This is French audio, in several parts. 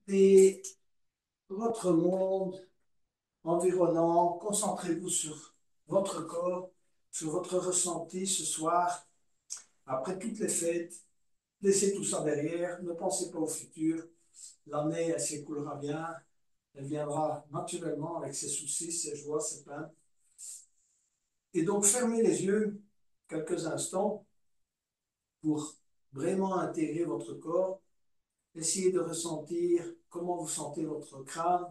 et votre monde environnant. Concentrez-vous sur votre corps, sur votre ressenti ce soir, après toutes les fêtes. Laissez tout ça derrière, ne pensez pas au futur. L'année, elle s'écoulera bien, elle viendra naturellement avec ses soucis, ses joies, ses peines. Et donc, fermez les yeux quelques instants pour vraiment intégrer votre corps. Essayez de ressentir comment vous sentez votre crâne.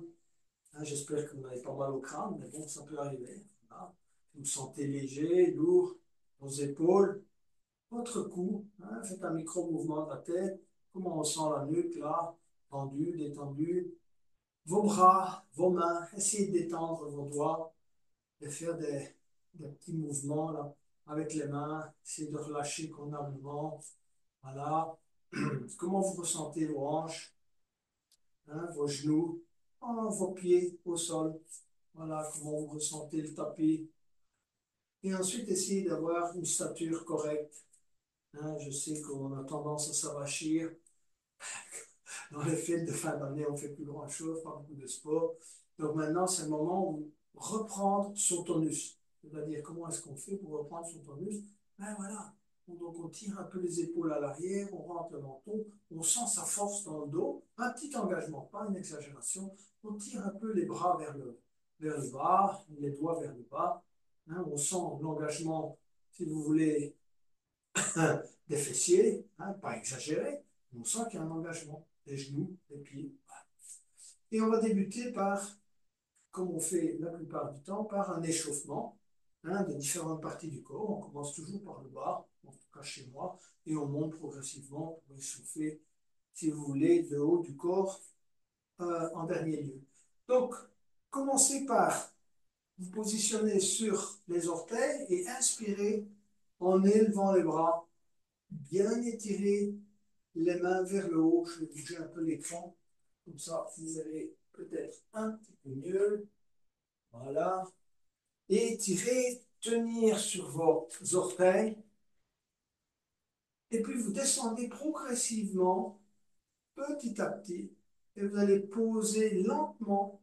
Hein, j'espère que vous n'avez pas mal au crâne, mais bon, ça peut arriver. Voilà. Vous vous sentez léger, lourd, vos épaules, votre cou. Hein, faites un micro-mouvement de la tête. Comment on sent la nuque là, tendue, détendue. Vos bras, vos mains, essayez de détendre vos doigts et faire des petits mouvements là, avec les mains. Essayez de relâcher convenablement. Voilà. Comment vous ressentez vos hanches, hein, vos genoux, oh, vos pieds au sol. Voilà comment vous ressentez le tapis. Et ensuite, essayez d'avoir une stature correcte. Hein, je sais qu'on a tendance à s'avachir. Dans les fêtes de fin d'année, on ne fait plus grand-chose, pas beaucoup de sport. Donc maintenant, c'est le moment où reprendre son tonus. C'est-à-dire, comment est-ce qu'on fait pour reprendre son tonus? Ben voilà. Donc on tire un peu les épaules à l'arrière, on rentre le menton, on sent sa force dans le dos, un petit engagement, pas une exagération. On tire un peu les bras vers le bas, les doigts vers le bas. Hein, on sent l'engagement, si vous voulez, des fessiers, hein, pas exagéré, mais on sent qu'il y a un engagement, les genoux, les pieds. Et on va débuter par, comme on fait la plupart du temps, par un échauffement, hein, de différentes parties du corps. On commence toujours par le bas, en tout cas chez moi, et on monte progressivement pour échauffer, si vous voulez, le haut du corps en dernier lieu. Donc, commencez par vous positionner sur les orteils et inspirez en élevant les bras, bien étirer les mains vers le haut. Je vais bouger un peu l'écran, comme ça vous allez peut-être un petit peu mieux. Voilà. Et étirer, tenir sur vos orteils. Et puis vous descendez progressivement, petit à petit, et vous allez poser lentement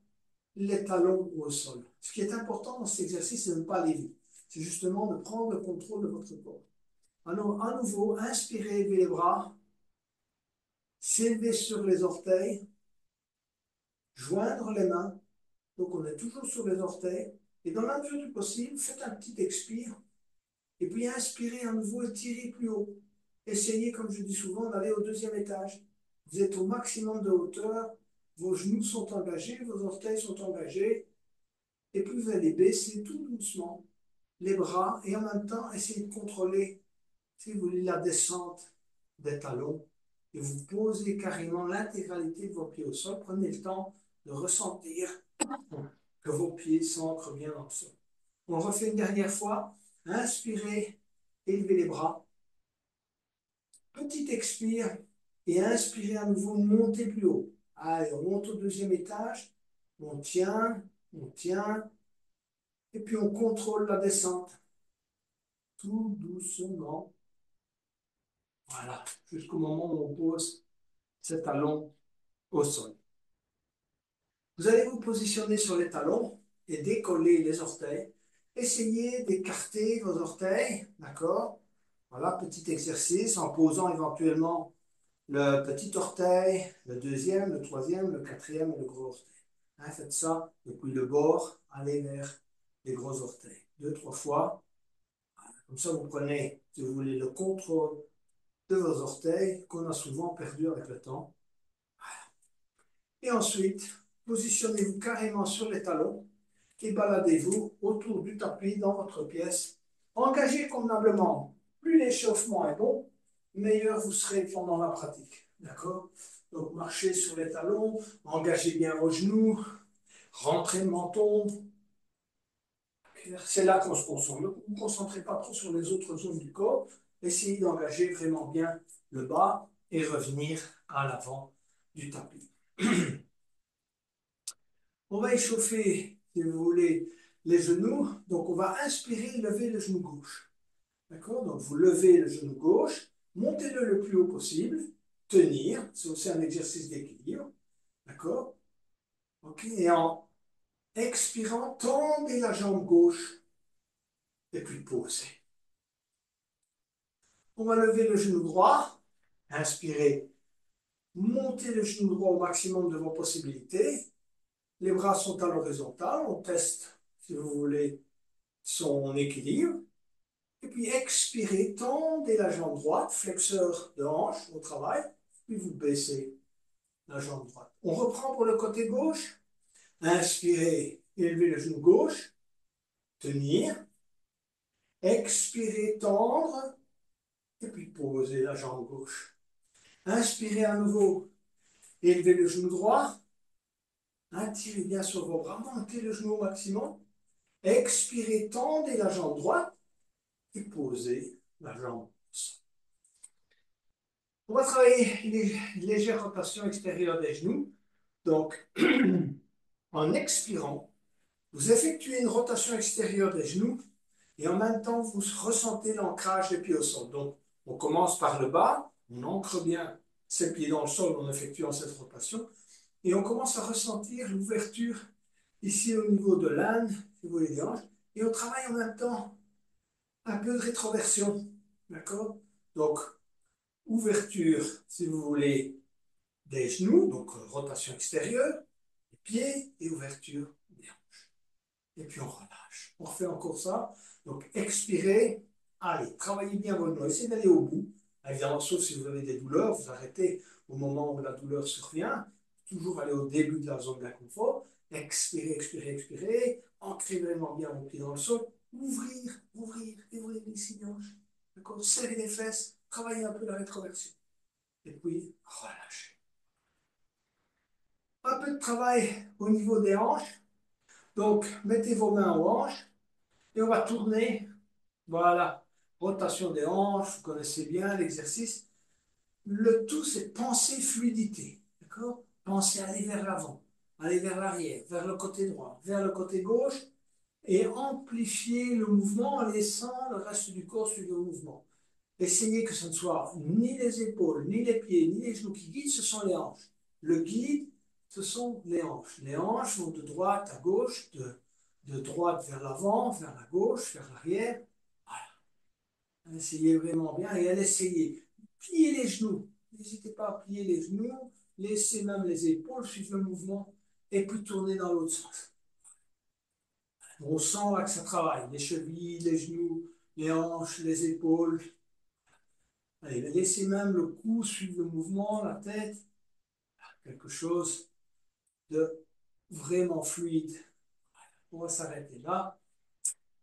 les talons au sol. Ce qui est important dans cet exercice, c'est de ne pas aller vite. C'est justement de prendre le contrôle de votre corps. Alors, à nouveau, inspirez, levez les bras, s'élever sur les orteils, joindre les mains. Donc, on est toujours sur les orteils. Et dans la mesure du possible, faites un petit expire. Et puis, inspirez à nouveau et tirez plus haut. Essayez, comme je dis souvent, d'aller au deuxième étage. Vous êtes au maximum de hauteur. Vos genoux sont engagés, vos orteils sont engagés. Et puis, vous allez baisser tout doucement les bras et en même temps, essayez de contrôler, si vous voulez, la descente des talons. Et vous posez carrément l'intégralité de vos pieds au sol. Prenez le temps de ressentir que vos pieds s'ancrent bien dans le sol. On refait une dernière fois. Inspirez, élevez les bras. Petit expire et inspirez à nouveau, montez plus haut. Allez, on monte au deuxième étage. On tient, et puis on contrôle la descente. Tout doucement. Voilà, jusqu'au moment où on pose ses talons au sol. Vous allez vous positionner sur les talons et décoller les orteils. Essayez d'écarter vos orteils, d'accord? Voilà, petit exercice en posant éventuellement le petit orteil, le deuxième, le troisième, le quatrième et le gros orteil. Hein, faites ça depuis le bord, allez vers les gros orteils. Deux, trois fois. Comme ça, vous prenez, si vous voulez, le contrôle de vos orteils qu'on a souvent perdu avec le temps. Et ensuite, positionnez-vous carrément sur les talons et baladez-vous autour du tapis dans votre pièce. Engagez convenablement. Plus l'échauffement est bon, meilleur vous serez pendant la pratique. D'accord? Donc, marchez sur les talons, engagez bien vos genoux, rentrez le menton. C'est là qu'on se concentre. Ne vous concentrez pas trop sur les autres zones du corps. Essayez d'engager vraiment bien le bas et revenir à l'avant du tapis. On va échauffer, si vous voulez, les genoux. Donc, on va inspirer, lever le genou gauche. D'accord? Donc, vous levez le genou gauche, montez-le le plus haut possible, tenir, c'est aussi un exercice d'équilibre. D'accord? OK? Et en expirant, tendez la jambe gauche et puis posez. On va lever le genou droit. Inspirez. Montez le genou droit au maximum de vos possibilités. Les bras sont à l'horizontale. On teste, si vous voulez, son équilibre. Et puis expirez, tendez la jambe droite, flexeur de hanche au travail. Puis vous baissez la jambe droite. On reprend pour le côté gauche. Inspirez, élevez le genou gauche. Tenir. Expirez, tendre. Et puis posez la jambe gauche. Inspirez à nouveau. Élevez le genou droit. Tirez bien sur vos bras. Montez le genou au maximum. Expirez, tendez la jambe droite. Et posez la jambe. On va travailler les légères rotations extérieures des genoux. Donc, en expirant, vous effectuez une rotation extérieure des genoux et en même temps, vous ressentez l'ancrage des pieds au sol. Donc, on commence par le bas, on ancre bien ses pieds dans le sol en effectuant cette rotation et on commence à ressentir l'ouverture ici au niveau de l'âne, si vous voulez, des hanches, et on travaille en même temps un peu de rétroversion. D'accord? Donc, ouverture, si vous voulez, des genoux, donc rotation extérieure, des pieds et ouverture des hanches. Et puis on relâche. On refait encore ça. Donc expirez. Allez, travaillez bien votre dos. Essayez d'aller au bout. Évidemment, sauf si vous avez des douleurs, vous arrêtez au moment où la douleur survient. Toujours aller au début de la zone d'inconfort. Expirez, expirez, expirez. Ancrez vraiment bien vos pieds dans le sol. Ouvrir, ouvrir et ouvrir les six hanches. D'accord? Serrez les fesses. Travaillez un peu la rétroversion. Et puis, relâchez. Un peu de travail au niveau des hanches. Donc, mettez vos mains aux hanches et on va tourner. Voilà. Rotation des hanches, vous connaissez bien l'exercice. Le tout, c'est penser fluidité. D'accord? Pensez aller vers l'avant, aller vers l'arrière, vers le côté droit, vers le côté gauche et amplifier le mouvement en laissant le reste du corps suivre le mouvement. Essayez que ce ne soit ni les épaules, ni les pieds, ni les genoux qui guident, ce sont les hanches. Le guide, ce sont les hanches. Les hanches vont de droite à gauche, de droite vers l'avant, vers la gauche, vers l'arrière. Voilà. Essayez vraiment bien et essayez. Pliez les genoux. N'hésitez pas à plier les genoux. Laissez même les épaules suivre le mouvement et puis tournez dans l'autre sens. On sent là que ça travaille. Les chevilles, les genoux, les hanches, les épaules. Allez, laissez même le cou suivre le mouvement, la tête. Quelque chose de vraiment fluide. On va s'arrêter là.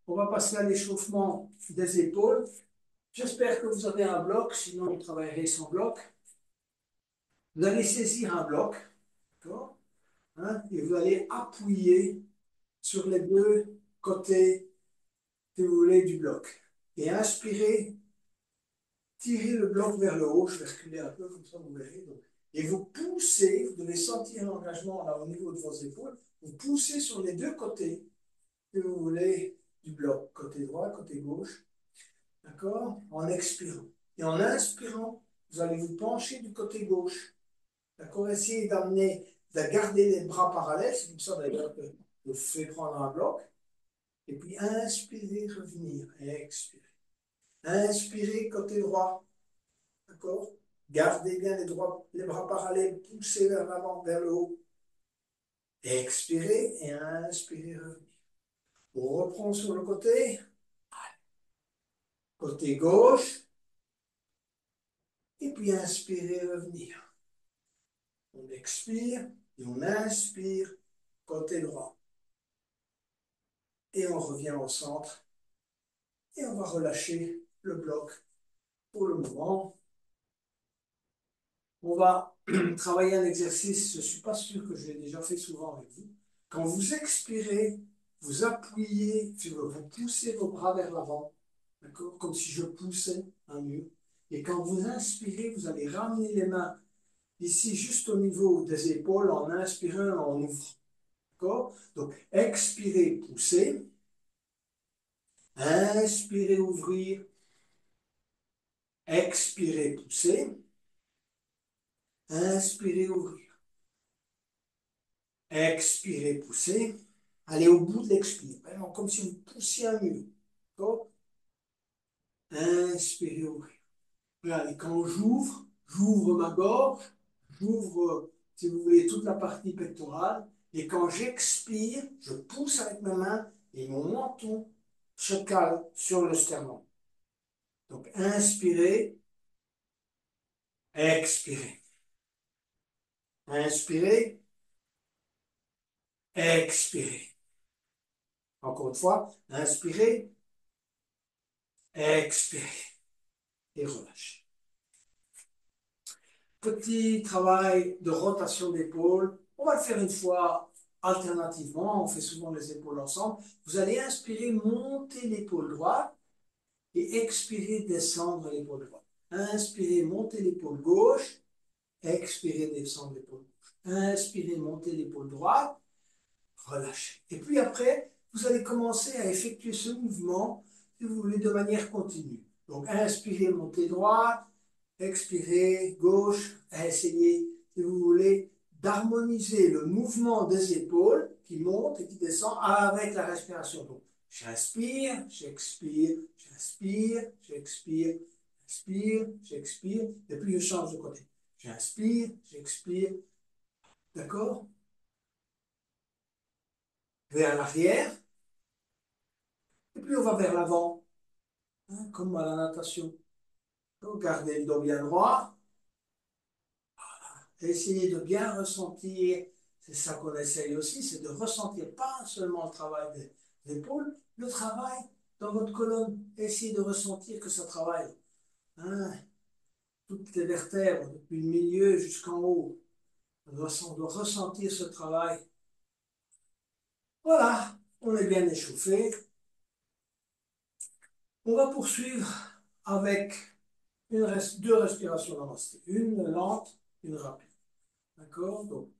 On va passer à l'échauffement des épaules. J'espère que vous avez un bloc, sinon vous travaillerez sans bloc. Vous allez saisir un bloc, d'accord, hein, et vous allez appuyer sur les deux côtés, si vous voulez, du bloc. Et inspirez, tirez le bloc vers le haut. Je vais reculer un peu, comme ça vous verrez. Donc, et vous poussez, vous devez sentir l'engagement là au niveau de vos épaules. Vous poussez sur les deux côtés, si vous voulez, du bloc, côté droit, côté gauche, d'accord, en expirant. Et en inspirant, vous allez vous pencher du côté gauche, d'accord, essayez d'amener, de garder les bras parallèles, c'est comme ça d'ailleurs que je vous fais prendre un bloc, et puis inspirez, revenir, expirez. Inspirez côté droit, d'accord, gardez bien les bras parallèles, poussez vers l'avant, vers le haut, expirez et inspirez, revenir. On reprend sur le côté, côté gauche, et puis inspirez, revenir. On expire et on inspire, côté droit. Et on revient au centre et on va relâcher le bloc pour le moment. On va travailler un exercice, je ne suis pas sûr que je l'ai déjà fait souvent avec vous. Quand vous expirez, vous appuyez, vous poussez vos bras vers l'avant, d'accord, comme si je poussais un mur. Et quand vous inspirez, vous allez ramener les mains ici, juste au niveau des épaules, en inspirant, en ouvrant. D'accord? Donc, expirez, poussez. Inspirez, ouvrir. Expirez, poussez. Inspirez, ouvrir. Expirez, poussez. Allez au bout de l'expire. Vraiment comme si vous poussiez un mur. D'accord? Inspirez, ouvrez. Voilà, et quand j'ouvre ma gorge, j'ouvre, si vous voulez, toute la partie pectorale. Et quand j'expire, je pousse avec ma main et mon menton se cale sur le sternum. Donc, inspirez, expirez. Inspirez, expirez. Encore une fois, inspirez, expirez et relâchez. Petit travail de rotation d'épaule. On va le faire une fois alternativement. On fait souvent les épaules ensemble. Vous allez inspirer, monter l'épaule droite et expirer, descendre l'épaule droite. Inspirez, monter l'épaule gauche. Expirez, descendre l'épaule gauche. Inspirez, monter l'épaule droite. Relâchez. Et puis après, vous allez commencer à effectuer ce mouvement, si vous voulez, de manière continue. Donc, inspirez, montez droite, expirez, gauche, essayez, si vous voulez, d'harmoniser le mouvement des épaules qui monte et qui descend avec la respiration. Donc, j'inspire, j'expire, j'inspire, j'expire, j'inspire, j'expire, et puis je change de côté. J'inspire, j'expire, d'accord? Vers l'arrière, et puis on va vers l'avant, hein, comme à la natation. Donc, gardez le dos bien droit, essayez de bien ressentir, c'est ça qu'on essaye aussi, c'est de ressentir pas seulement le travail des épaules, le travail dans votre colonne. Essayez de ressentir que ça travaille. Hein, toutes les vertèbres, depuis le milieu jusqu'en haut, de ressentir ce travail. Voilà, on est bien échauffé. On va poursuivre avec deux respirations namasté. Une lente, une rapide. D'accord? Donc,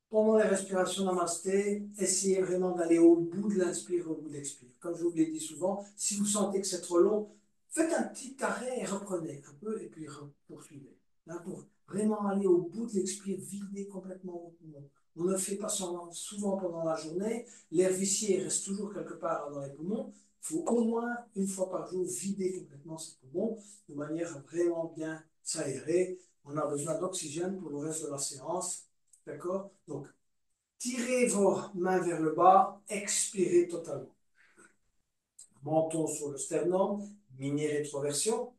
pendant les respirations namasté, essayez vraiment d'aller au bout de l'inspire, au bout de l'expire. Comme je vous l'ai dit souvent, si vous sentez que c'est trop long, faites un petit arrêt et reprenez un peu et puis poursuivez. Là, pour vraiment aller au bout de l'expire, vider complètement vos poumons. On ne le fait pas souvent pendant la journée. L'air vicié reste toujours quelque part dans les poumons. Il faut au moins une fois par jour vider complètement ces poumons de manière à vraiment bien s'aérer. On a besoin d'oxygène pour le reste de la séance. D'accord? Donc, tirez vos mains vers le bas, expirez totalement. Menton sur le sternum, mini-rétroversion,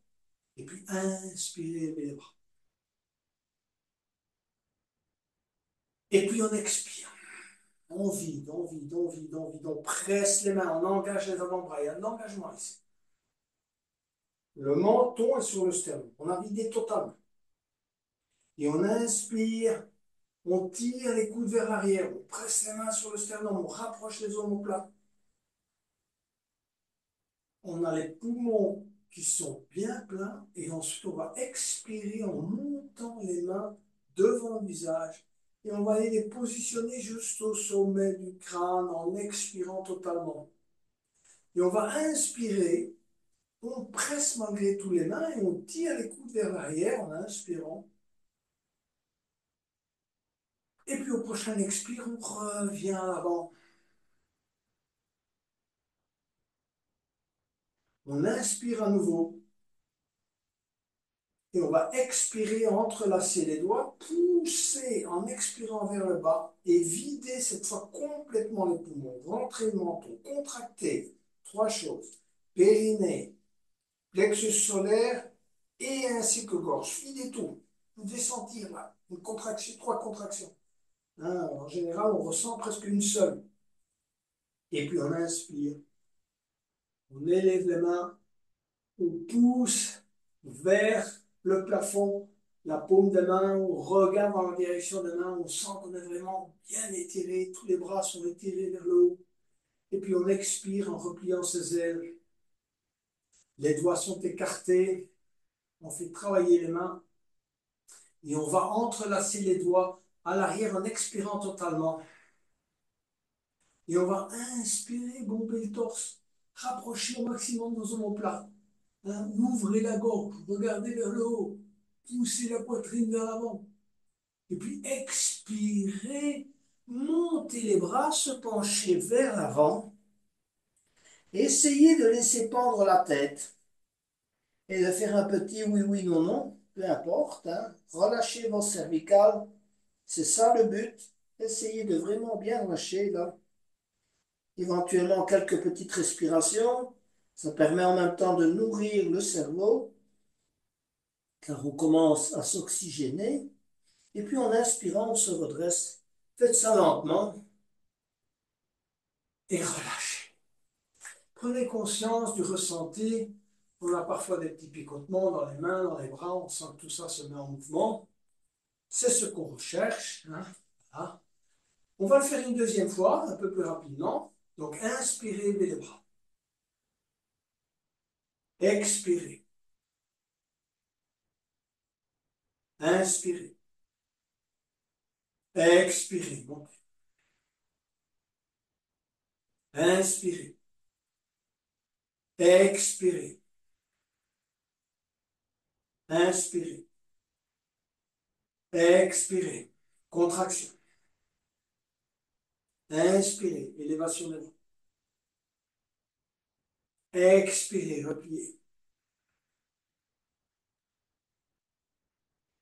et puis inspirez les bras. Et puis on expire. On vide, on vide, on vide, on vide. On presse les mains, on engage les avant-bras. Il y a de l'engagement ici. Le menton est sur le sternum. On a vidé totalement. Et on inspire, on tire les coudes vers l'arrière, on presse les mains sur le sternum, on rapproche les omoplates. On a les poumons qui sont bien pleins et ensuite on va expirer en montant les mains devant le visage et on va aller les positionner juste au sommet du crâne en expirant totalement. Et on va inspirer, on presse malgré tout les mains et on tire les coudes vers l'arrière en inspirant. Et puis au prochain expire, on revient à l'avant. On inspire à nouveau. Et on va expirer, entrelacer les doigts, pousser en expirant vers le bas et vider cette fois complètement les poumons. Rentrer le menton, contracter. Trois choses. Périnée, plexus solaire et ainsi que gorge. Videz tout. Vous devez sentir là une contraction, trois contractions. Hein, en général, on ressent presque une seule. Et puis on inspire. On élève les mains. On pousse vers le plafond, la paume des mains, on regarde dans la direction des mains, on sent qu'on est vraiment bien étiré, tous les bras sont étirés vers le haut. Et puis on expire en repliant ses ailes. Les doigts sont écartés, on fait travailler les mains et on va entrelacer les doigts à l'arrière en expirant totalement. Et on va inspirer, bomber le torse, rapprocher au maximum nos omoplates. Hein, ouvrez la gorge, regardez vers le haut, poussez la poitrine vers l'avant. Et puis expirez, montez monter les bras, se pencher vers l'avant. Essayez de laisser pendre la tête et de faire un petit oui, oui, non, non, peu importe, hein. Relâchez vos cervicales, c'est ça le but. Essayez de vraiment bien lâcher là. Éventuellement quelques petites respirations. Ça permet en même temps de nourrir le cerveau, car on commence à s'oxygéner. Et puis en inspirant, on se redresse. Faites ça lentement et relâchez. Prenez conscience du ressenti. On a parfois des petits picotements dans les mains, dans les bras. On sent que tout ça se met en mouvement. C'est ce qu'on recherche, hein. Voilà. On va le faire une deuxième fois, un peu plus rapidement. Donc, inspirez, levez les bras. Expirez. Inspirez. Expirez. Montez. Inspirez. Expirez. Inspirez. Expirez. Contraction. Inspirez. Élévation des bras. Expirez. Repliez.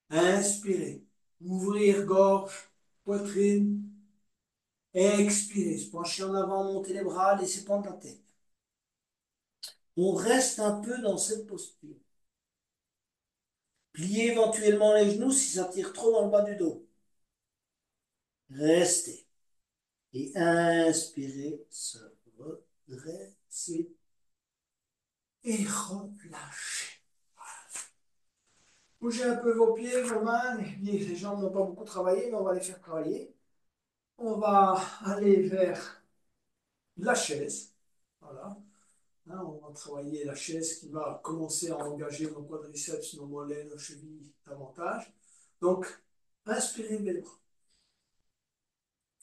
Inspirez. Ouvrir gorge, poitrine. Expirez. Se pencher en avant, monter les bras, laissez pendre la tête. On reste un peu dans cette posture. Pliez éventuellement les genoux si ça tire trop dans le bas du dos. Restez. Et inspirez, se redressez et relâchez. Bougez un peu vos pieds, vos mains. Les jambes n'ont pas beaucoup travaillé, mais on va les faire travailler. On va aller vers la chaise. Voilà. Hein, on va travailler la chaise qui va commencer à engager nos quadriceps, nos mollets, nos chevilles davantage. Donc, inspirez les bras.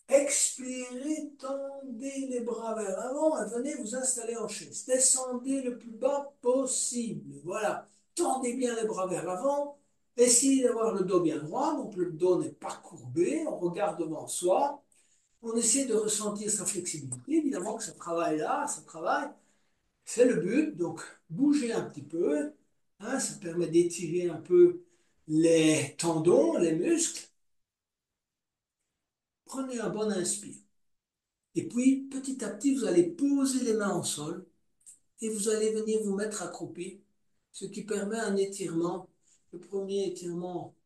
Expirez, tendez les bras vers l'avant et venez vous installer en chaise. Descendez le plus bas possible. Voilà. Tendez bien les bras vers l'avant. Essayez d'avoir le dos bien droit. Donc le dos n'est pas courbé. On regarde devant soi. On essaie de ressentir sa flexibilité. Évidemment que ça travaille là, ça travaille. C'est le but. Donc bougez un petit peu. Hein, ça permet d'étirer un peu les tendons, les muscles. Prenez un bon inspire. Et puis, petit à petit, vous allez poser les mains au sol et vous allez venir vous mettre accroupi, ce qui permet un étirement. Le premier étirement,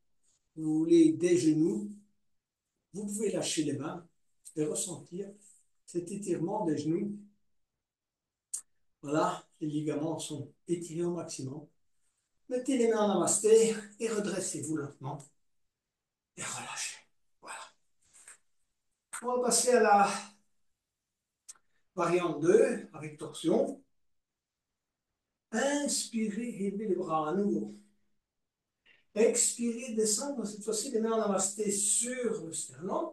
vous voulez des genoux. Vous pouvez lâcher les mains et ressentir cet étirement des genoux. Voilà, les ligaments sont étirés au maximum. Mettez les mains en namasté et redressez-vous lentement et relâchez. Voilà. On va passer à la variante 2 avec torsion. Inspirez, élevez les bras à nouveau. Expirer, descendre, cette fois-ci, les mains en namasté sur le sternum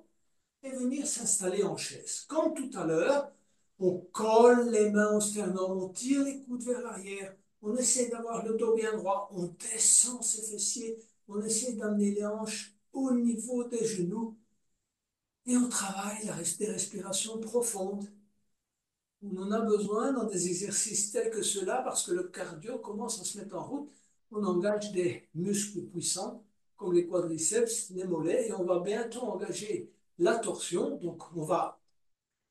et venir s'installer en chaise. Comme tout à l'heure, on colle les mains au sternum, on tire les coudes vers l'arrière, on essaie d'avoir le dos bien droit, on descend ses fessiers, on essaie d'amener les hanches au niveau des genoux et on travaille des respirations profondes. On en a besoin dans des exercices tels que ceux-là parce que le cardio commence à se mettre en route. On engage des muscles puissants comme les quadriceps, les mollets et on va bientôt engager la torsion. Donc on va,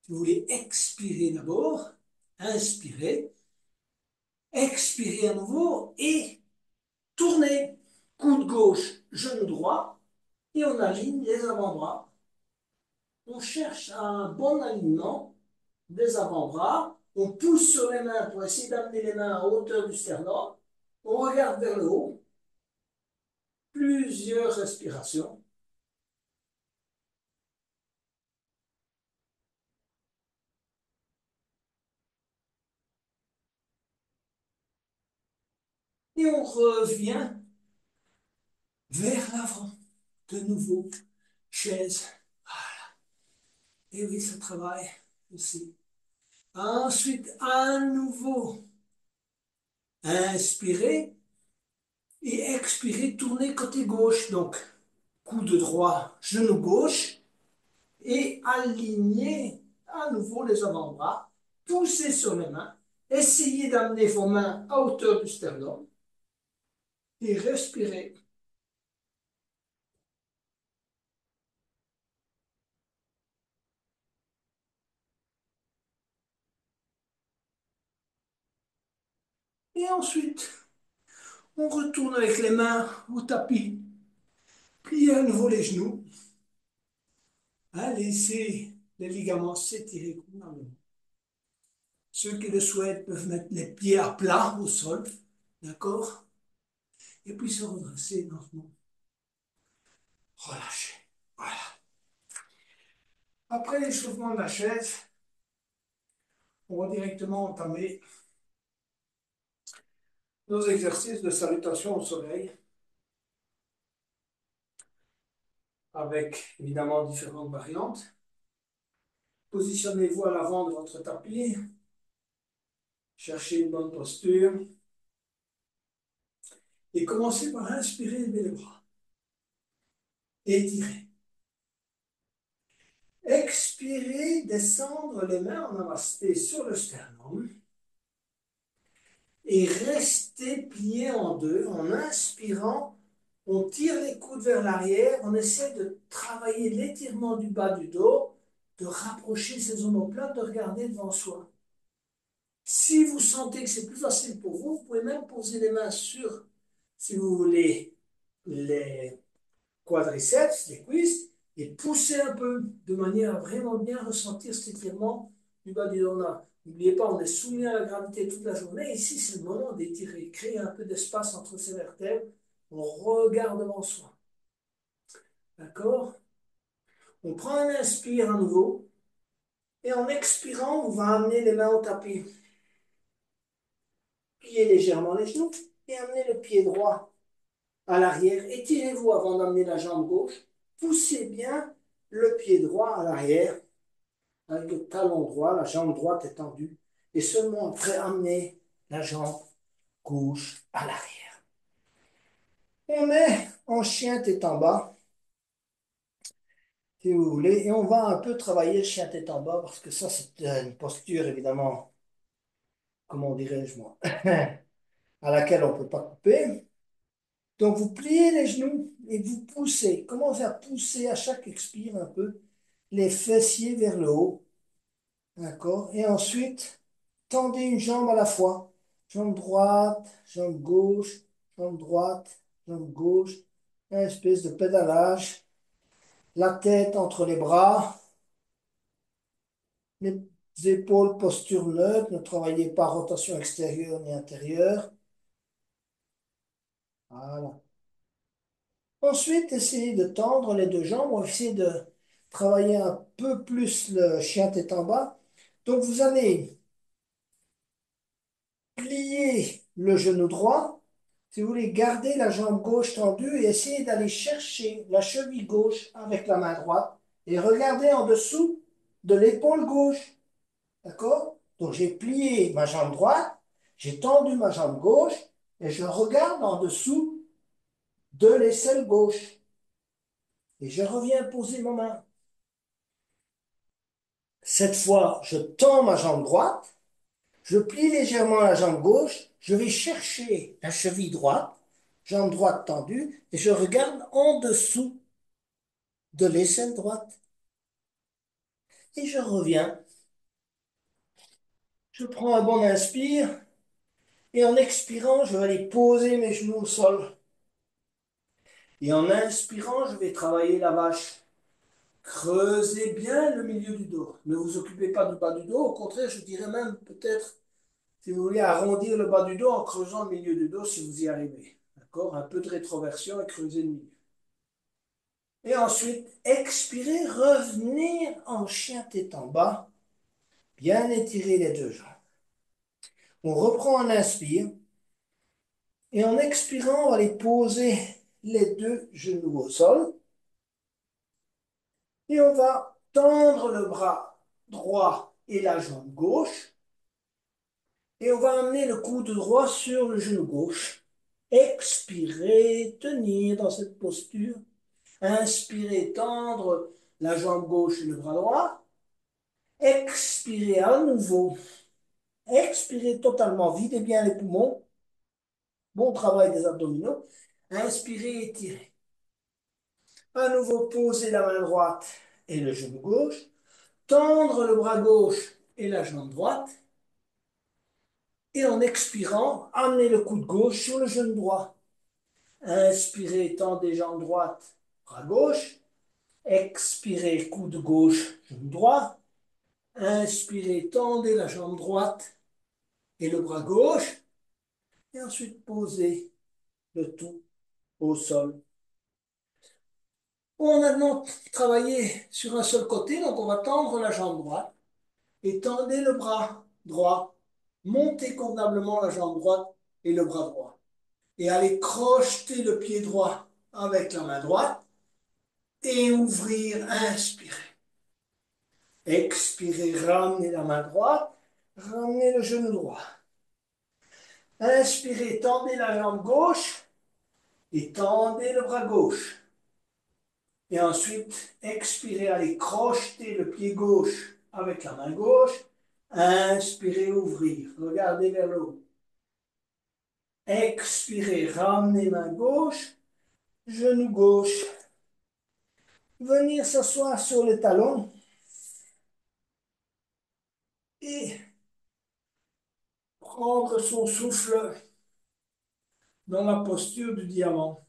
si vous voulez, expirer d'abord, inspirer, expirer à nouveau et tourner. Coude gauche, genou droit et on aligne les avant-bras. On cherche un bon alignement des avant-bras, on pousse sur les mains pour essayer d'amener les mains à hauteur du sternum, on regarde vers le haut, plusieurs respirations, et on revient vers l'avant, de nouveau, chaise, et oui, ça travaille aussi. Ensuite, à nouveau, inspirez et expirez, tournez côté gauche, donc coude droit, genou gauche, et alignez à nouveau les avant-bras, poussez sur les mains, essayez d'amener vos mains à hauteur du sternum et respirez. Et ensuite, on retourne avec les mains au tapis, pliez à nouveau les genoux, hein, laissez les ligaments s'étirer convenablement. Ceux qui le souhaitent peuvent mettre les pieds à plat au sol, d'accord? Et puis se redresser lentement, relâcher. Voilà. Après l'échauffement de la chaise, on va directement entamer nos exercices de salutation au soleil, avec évidemment différentes variantes. Positionnez-vous à l'avant de votre tapis, cherchez une bonne posture et commencez par inspirer, lever les bras, étirez. Expirez, descendre les mains en namasté sur le sternum et restez pliés en deux. En inspirant, on tire les coudes vers l'arrière, on essaie de travailler l'étirement du bas du dos, de rapprocher ses omoplates, de regarder devant soi. Si vous sentez que c'est plus facile pour vous, vous pouvez même poser les mains sur, si vous voulez, les quadriceps, les cuisses, et pousser un peu de manière à vraiment bien ressentir cet étirement du bas du dos. N'oubliez pas, on est soumis à la gravité toute la journée. Ici, c'est le moment d'étirer, créer un peu d'espace entre ces vertèbres. On regarde devant soi. D'accord? On prend un inspire à nouveau. Et en expirant, on va amener les mains au tapis. Pliez légèrement les genoux et amenez le pied droit à l'arrière. Étirez-vous avant d'amener la jambe gauche. Poussez bien le pied droit à l'arrière avec le talon droit, la jambe droite est tendue. Et seulement après amener la jambe gauche à l'arrière. On est en chien tête en bas, si vous voulez, et on va un peu travailler le chien tête en bas parce que ça, c'est une posture évidemment, comment dirais-je moi, à laquelle on ne peut pas couper. Donc, vous pliez les genoux et vous poussez. Commencez à pousser à chaque expire un peu les fessiers vers le haut. D'accord? Et ensuite, tendez une jambe à la fois. Jambe droite, jambe gauche, jambe droite, jambe gauche. Une espèce de pédalage. La tête entre les bras. Les épaules, posture neutre. Ne travaillez pas rotation extérieure ni intérieure. Voilà. Ensuite, essayez de tendre les deux jambes. On va essayer de travailler un peu plus le chien tête en bas. Donc, vous allez plier le genou droit. Si vous voulez, garder la jambe gauche tendue et essayer d'aller chercher la cheville gauche avec la main droite et regarder en dessous de l'épaule gauche. D'accord? Donc, j'ai plié ma jambe droite, j'ai tendu ma jambe gauche et je regarde en dessous de l'aisselle gauche. Et je reviens poser ma main. Cette fois, je tends ma jambe droite, je plie légèrement la jambe gauche, je vais chercher la cheville droite, jambe droite tendue, et je regarde en dessous de l'aisselle droite. Et je reviens. Je prends un bon inspire, et en expirant, je vais aller poser mes genoux au sol. Et en inspirant, je vais travailler la vache. Creusez bien le milieu du dos. Ne vous occupez pas du bas du dos. Au contraire, je dirais même peut-être, si vous voulez, arrondir le bas du dos en creusant le milieu du dos si vous y arrivez. D'accord? Un peu de rétroversion et creuser le milieu. Et ensuite, expirez, revenir en chien tête en bas. Bien étirer les deux jambes. On reprend un inspire. Et en expirant, on va aller poser les deux genoux au sol. Et on va tendre le bras droit et la jambe gauche. Et on va amener le coude droit sur le genou gauche. Expirez, tenir dans cette posture. Inspirez, tendre la jambe gauche et le bras droit. Expirez à nouveau. Expirez totalement. Videz bien les poumons. Bon travail des abdominaux. Inspirez, étirez. À nouveau, posez la main droite et le genou gauche. Tendre le bras gauche et la jambe droite. Et en expirant, amenez le coude gauche sur le genou droit. Inspirez, tendez jambe droite, bras gauche. Expirez, coude gauche, genou droit. Inspirez, tendez la jambe droite et le bras gauche. Et ensuite, posez le tout au sol. On a maintenant travaillé sur un seul côté, donc on va tendre la jambe droite et tendez le bras droit. Montez convenablement la jambe droite et le bras droit. Et allez crocheter le pied droit avec la main droite et ouvrir, inspirez. Expirez, ramenez la main droite, ramenez le genou droit. Inspirez, tendez la jambe gauche et tendez le bras gauche. Et ensuite, expirez, allez crocheter le pied gauche avec la main gauche. Inspirez, ouvrir, regardez vers le haut. Expirez, ramenez main gauche, genou gauche. Venir s'asseoir sur les talons et prendre son souffle dans la posture du diamant.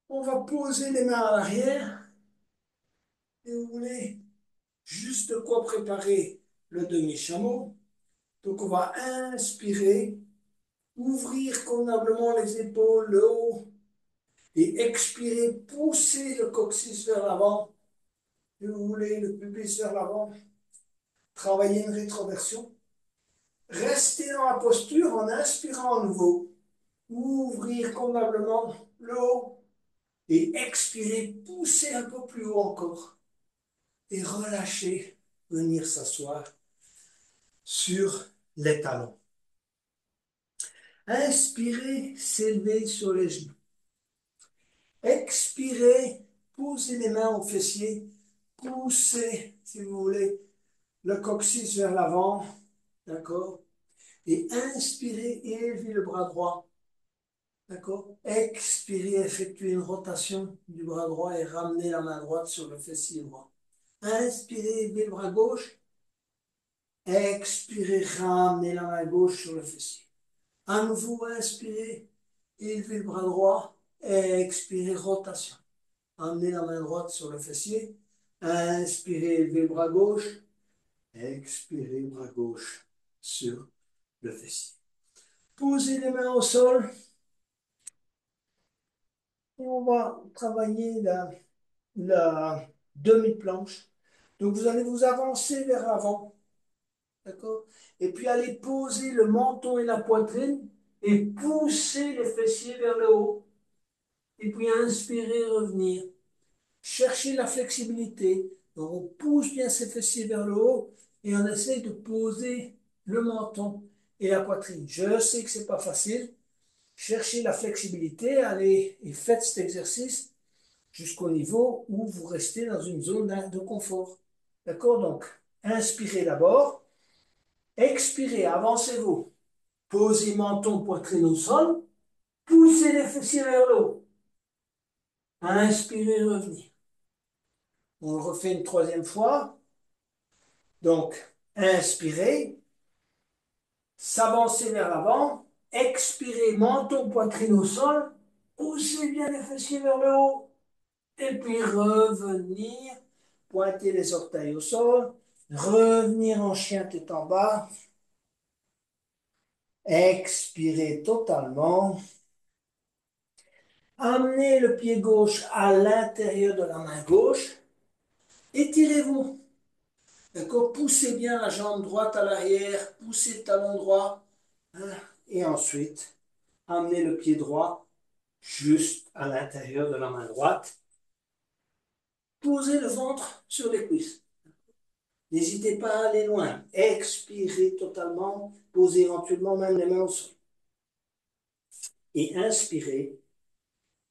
On va poser les mains à l'arrière et vous voulez juste de quoi préparer le demi-chameau. Donc on va inspirer, ouvrir convenablement les épaules, le haut et expirer, pousser le coccyx vers l'avant. Et vous voulez le pubis vers l'avant, travailler une rétroversion. Restez dans la posture en inspirant à nouveau. Ouvrir convenablement le haut et expirer, pousser un peu plus haut encore. Et relâcher, venir s'asseoir sur les talons. Inspirez, s'élever sur les genoux. Expirez, posez les mains aux fessiers. Poussez, si vous voulez, le coccyx vers l'avant. D'accord? Et inspirez et élevez le bras droit. D'accord? Expirez, effectuez une rotation du bras droit et ramenez la main droite sur le fessier droit. Inspirez, élevez le bras gauche. Expirez, ramenez la main gauche sur le fessier. À nouveau, inspirez, élevez le bras droit. Expirez, rotation. Amenez la main droite sur le fessier. Inspirez, élevez le bras gauche. Expirez, bras gauche sur le fessier. Posez les mains au sol. Et on va travailler la demi-planche. Donc vous allez vous avancer vers l'avant. D'accord? Et puis allez poser le menton et la poitrine et pousser les fessiers vers le haut. Et puis inspirer, revenir. Cherchez la flexibilité. Donc on pousse bien ses fessiers vers le haut et on essaye de poser le menton et la poitrine. Je sais que c'est pas facile. Cherchez la flexibilité, allez et faites cet exercice jusqu'au niveau où vous restez dans une zone de confort. D'accord? Donc, inspirez d'abord, expirez, avancez-vous. Posez menton, poitrine au sol, poussez les fessiers vers le haut. Inspirez, revenez. On le refait une troisième fois. Donc, inspirez, s'avancer vers l'avant, expirez, menton, poitrine au sol, poussez bien les fessiers vers le haut. Et puis revenir, pointer les orteils au sol, revenir en chien tête en bas, expirer totalement, amenez le pied gauche à l'intérieur de la main gauche, étirez-vous, d'accord, poussez bien la jambe droite à l'arrière, poussez le talon droit, hein, et ensuite amenez le pied droit juste à l'intérieur de la main droite, posez le ventre sur les cuisses. N'hésitez pas à aller loin. Expirez totalement. Posez éventuellement même les mains au sol. Et inspirez.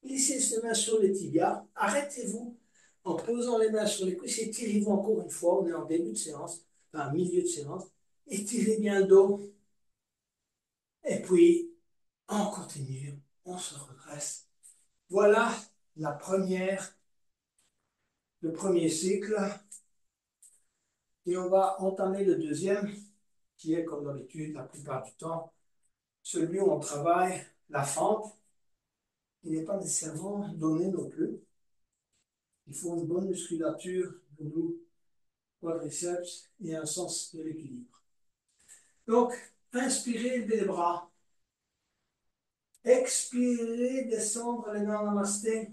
Glissez ses mains sur les tibias. Arrêtez-vous en posant les mains sur les cuisses, étirez-vous encore une fois, on est en début de séance, enfin milieu de séance, étirez bien le dos, et puis on continue, on se redresse. Voilà la première, le premier cycle, et on va entamer le deuxième, qui est comme d'habitude, la plupart du temps, celui où on travaille la fente. Il n'est pas nécessairement donné non plus. Il faut une bonne musculature de nous, quadriceps et un sens de l'équilibre. Donc, inspirez, levez les bras. Expirez, descendre les mains en namasté.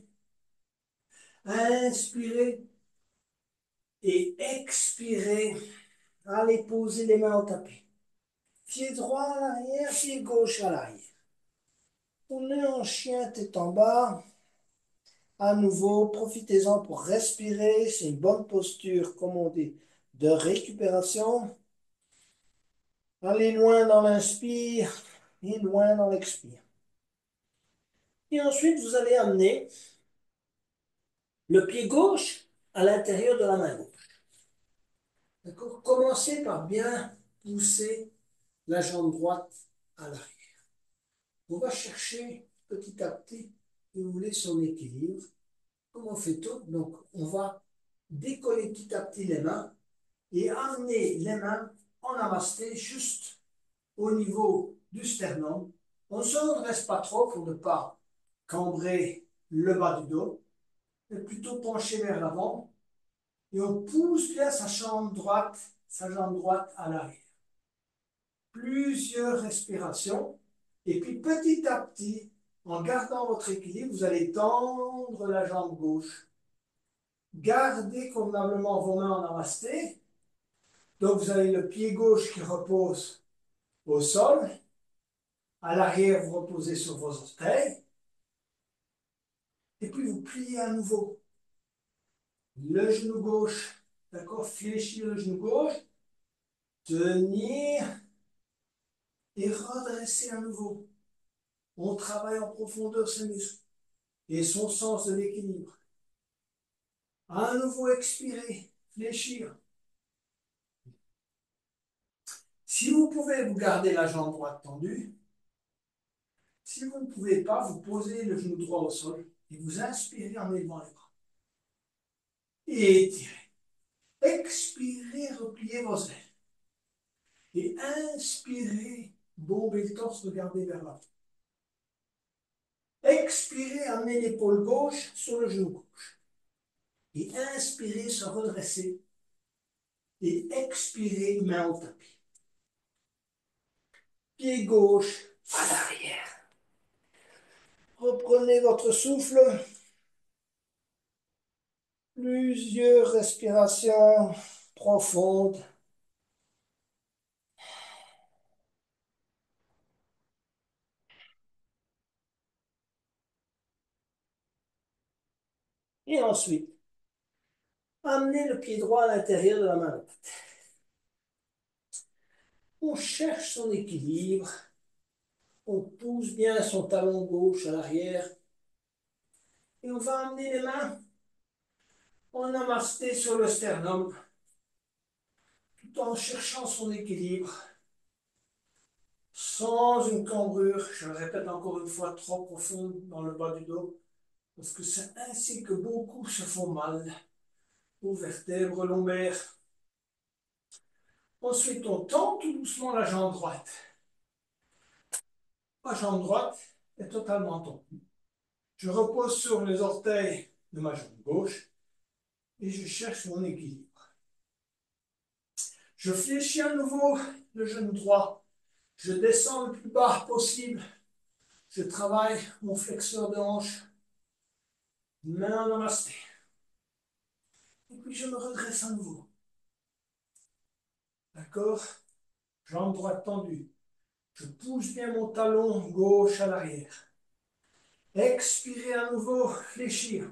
Inspirez et expirez. Allez poser les mains au tapis. Pied droit à l'arrière, pied gauche à l'arrière. On est en chien tête en bas. À nouveau, profitez-en pour respirer. C'est une bonne posture, comme on dit, de récupération. Allez loin dans l'inspire et loin dans l'expire. Et ensuite, vous allez amener le pied gauche à l'intérieur de la main gauche. D'accord? Commencez par bien pousser la jambe droite à l'arrière. On va chercher petit à petit, si vous voulez, son équilibre. Comme on fait tout, donc on va décoller petit à petit les mains et amener les mains en namasté juste au niveau du sternum. On ne se redresse pas trop pour ne pas cambrer le bas du dos, mais plutôt pencher vers l'avant. Et on pousse bien sa jambe droite à l'arrière. Plusieurs respirations. Et puis petit à petit, en gardant votre équilibre, vous allez tendre la jambe gauche. Gardez convenablement vos mains en namasté. Donc vous avez le pied gauche qui repose au sol. À l'arrière, vous reposez sur vos orteils. Et puis vous pliez à nouveau. Le genou gauche, d'accord? Fléchir le genou gauche. Tenir et redresser à nouveau. On travaille en profondeur ses muscles et son sens de l'équilibre. À nouveau expirer, fléchir. Si vous pouvez, vous gardez la jambe droite tendue. Si vous ne pouvez pas, vous posez le genou droit au sol et vous inspirez en élevant les bras. Et étirez. Expirez, repliez vos ailes. Et inspirez, bombez le torse, regardez vers l'avant. Expirez, amenez l'épaule gauche sur le genou gauche. Et inspirez, se redresser. Et expirez, main au tapis. Pied gauche à l'arrière. Reprenez votre souffle. Plusieurs respirations profondes. Et ensuite, amenez le pied droit à l'intérieur de la main droite. On cherche son équilibre. On pousse bien son talon gauche à l'arrière. Et on va amener les mains en namasté sur le sternum, tout en cherchant son équilibre, sans une cambrure, je le répète encore une fois, trop profonde dans le bas du dos, parce que c'est ainsi que beaucoup se font mal aux vertèbres lombaires. Ensuite, on tend tout doucement la jambe droite. Ma jambe droite est totalement tendue. Je repose sur les orteils de ma jambe gauche et je cherche mon équilibre. Je fléchis à nouveau le genou droit. Je descends le plus bas possible. Je travaille mon flexeur de hanche. Main en namasté. Et puis je me redresse à nouveau. D'accord? Jambe droite tendue. Je pousse bien mon talon gauche à l'arrière. Expirez à nouveau, fléchir.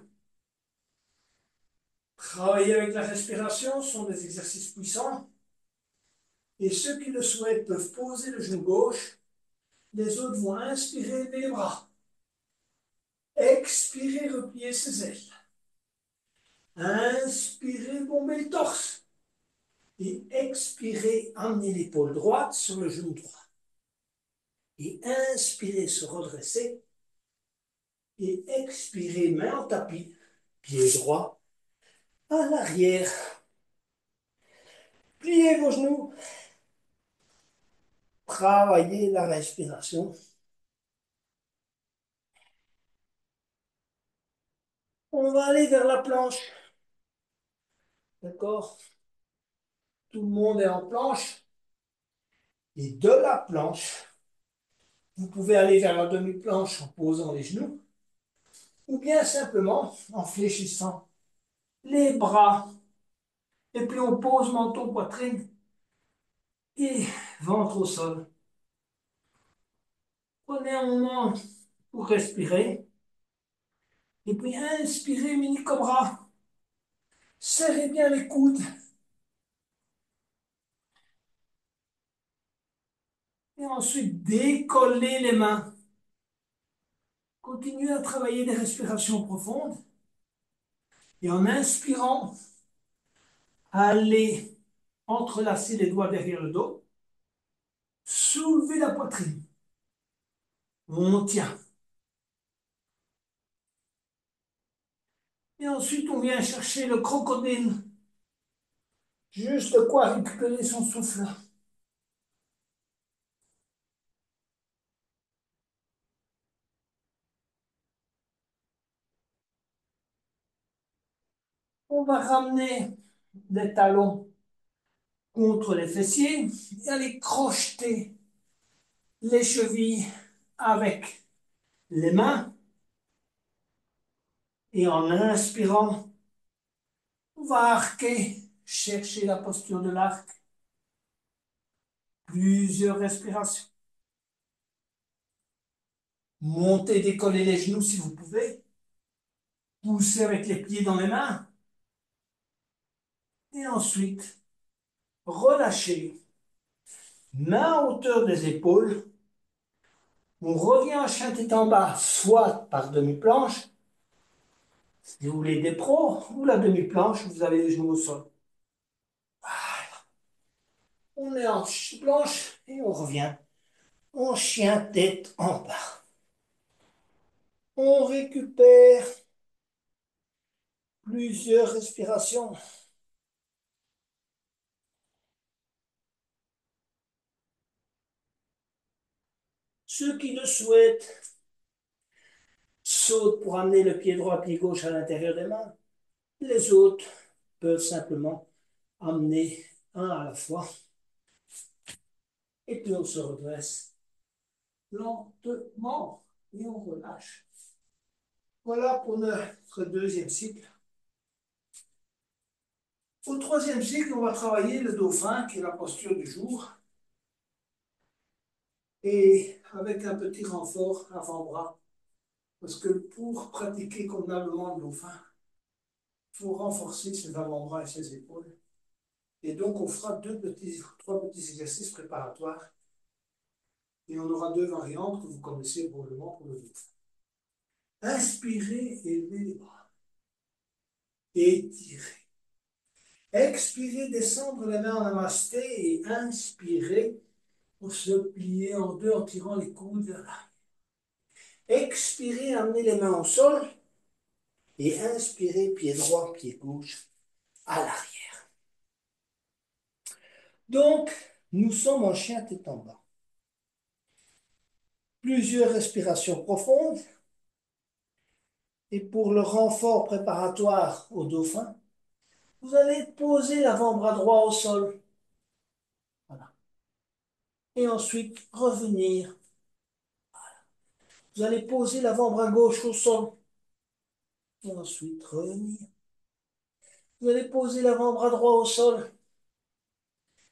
Travailler avec la respiration sont des exercices puissants. Et ceux qui le souhaitent peuvent poser le genou gauche. Les autres vont inspirer, lever les bras. Expirer, replier ses ailes. Inspirez, bombez le torse. Et expirez, amenez l'épaule droite sur le genou droit. Et inspirez, se redresser. Et expirez, main en tapis, pied droit à l'arrière. Pliez vos genoux. Travaillez la respiration. On va aller vers la planche. D'accord? Tout le monde est en planche. Et de la planche, vous pouvez aller vers la demi-planche en posant les genoux, ou bien simplement en fléchissant les bras. Et puis on pose menton, poitrine et ventre au sol. Prenez un moment pour respirer. Et puis inspirez, mini cobra. Serrez bien les coudes. Et ensuite décollez les mains. Continuez à travailler des respirations profondes. Et en inspirant, allez entrelacer les doigts derrière le dos. Soulevez la poitrine. On tient. Et ensuite, on vient chercher le crocodile. Juste de quoi récupérer son souffle. On va ramener les talons contre les fessiers et aller crocheter les chevilles avec les mains. Et en inspirant, on va arquer, chercher la posture de l'arc. Plusieurs respirations. Montez, décollez les genoux si vous pouvez. Poussez avec les pieds dans les mains. Et ensuite, relâchez. Main à hauteur des épaules. On revient en chien tête en bas, soit par demi-planche. Si vous voulez des pros, ou la demi-planche, vous avez les genoux au sol. On est en planche et on revient en chien tête en bas. On récupère plusieurs respirations. Ceux qui le souhaitent sautent pour amener le pied droit, pied gauche à l'intérieur des mains. Les autres peuvent simplement amener un à la fois. Et puis on se redresse lentement et on relâche. Voilà pour notre deuxième cycle. Au troisième cycle, on va travailler le dauphin, qui est la posture du jour, et avec un petit renfort avant-bras. Parce que pour pratiquer convenablement le dauphin, il faut renforcer ses avant-bras et ses épaules. Et donc, on fera trois petits exercices préparatoires. Et on aura deux variantes que vous connaissez probablement pour le dauphin. Inspirez, élevez les bras. Étirez. Expirez, descendre les mains en namasté et inspirez pour se plier en deux en tirant les coudes vers l'arrière. Expirez, amenez les mains au sol et inspirez, pied droit, pied gauche à l'arrière. Donc, nous sommes en chien tête en bas. Plusieurs respirations profondes. Et pour le renfort préparatoire au dauphin, vous allez poser l'avant-bras droit au sol. Voilà. Et ensuite, revenir. Vous allez poser l'avant-bras gauche au sol. Et ensuite, revenir. Vous allez poser l'avant-bras droit au sol.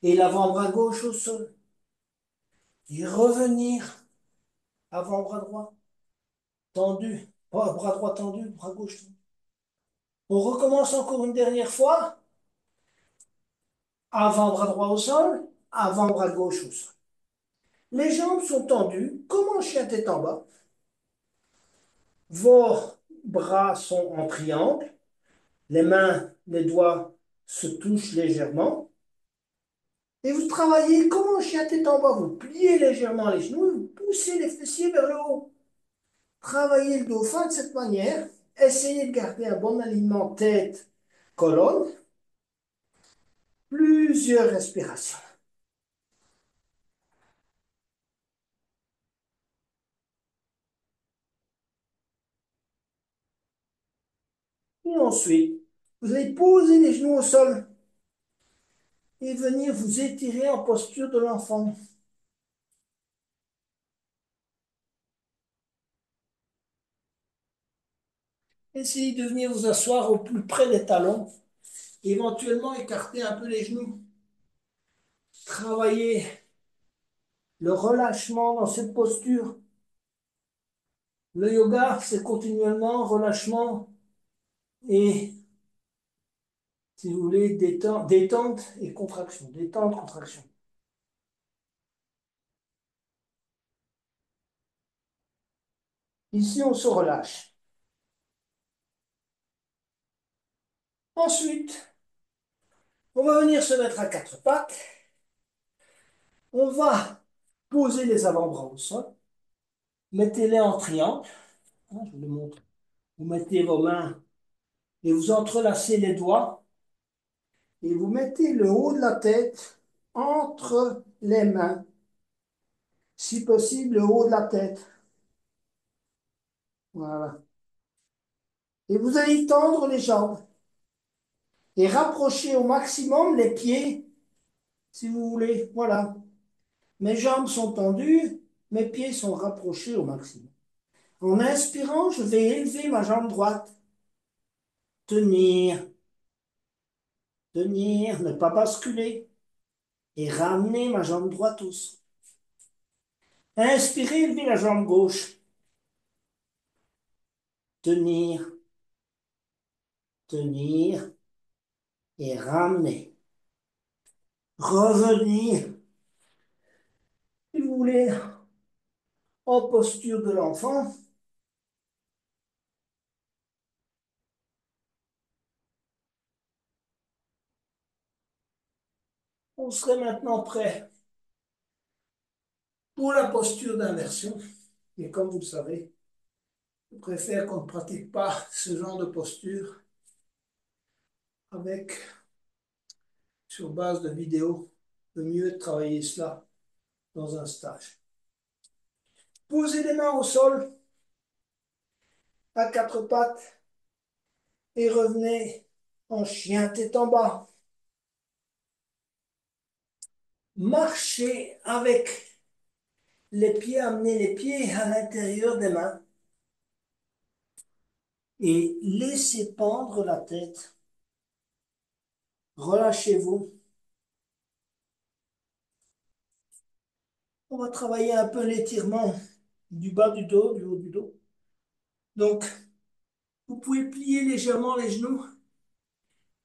Et l'avant-bras gauche au sol. Et revenir. Avant-bras droit tendu. Bras droit tendu, bras gauche tendu. On recommence encore une dernière fois. Avant-bras droit au sol. Avant-bras gauche au sol. Les jambes sont tendues, comme un chien tête en bas. Vos bras sont en triangle. Les mains, les doigts se touchent légèrement. Et vous travaillez comme un chien tête en bas. Vous pliez légèrement les genoux et vous poussez les fessiers vers le haut. Travaillez le dos fin de cette manière. Essayez de garder un bon alignement tête-colonne. Plusieurs respirations. Et ensuite, vous allez poser les genoux au sol et venir vous étirer en posture de l'enfant. Essayez de venir vous asseoir au plus près des talons, éventuellement écarter un peu les genoux. Travaillez le relâchement dans cette posture. Le yoga, c'est continuellement relâchement et, si vous voulez, détente et contraction. Détente, contraction. Ici, on se relâche. Ensuite, on va venir se mettre à quatre pattes. On va poser les avant-bras au sol. Mettez-les en triangle. Je vous le montre. Vous mettez vos mains et vous entrelacez les doigts. Et vous mettez le haut de la tête entre les mains. Si possible, le haut de la tête. Voilà. Et vous allez tendre les jambes et rapprocher au maximum les pieds, si vous voulez. Voilà. Mes jambes sont tendues, mes pieds sont rapprochés au maximum. En inspirant, je vais élever ma jambe droite. Tenir, tenir, ne pas basculer. Et ramener ma jambe droite au sol. Inspirez, élevez la jambe gauche. Tenir, tenir et ramener. Revenir, si vous voulez, en posture de l'enfant. On serait maintenant prêt pour la posture d'inversion. Et comme vous le savez, je préfère qu'on ne pratique pas ce genre de posture avec, sur base de vidéos. Le mieux est de travailler cela dans un stage. Posez les mains au sol, à quatre pattes, et revenez en chien tête en bas. Marchez avec les pieds, amenez les pieds à l'intérieur des mains et laissez pendre la tête. Relâchez-vous. On va travailler un peu l'étirement du bas du dos, du haut du dos. Donc, vous pouvez plier légèrement les genoux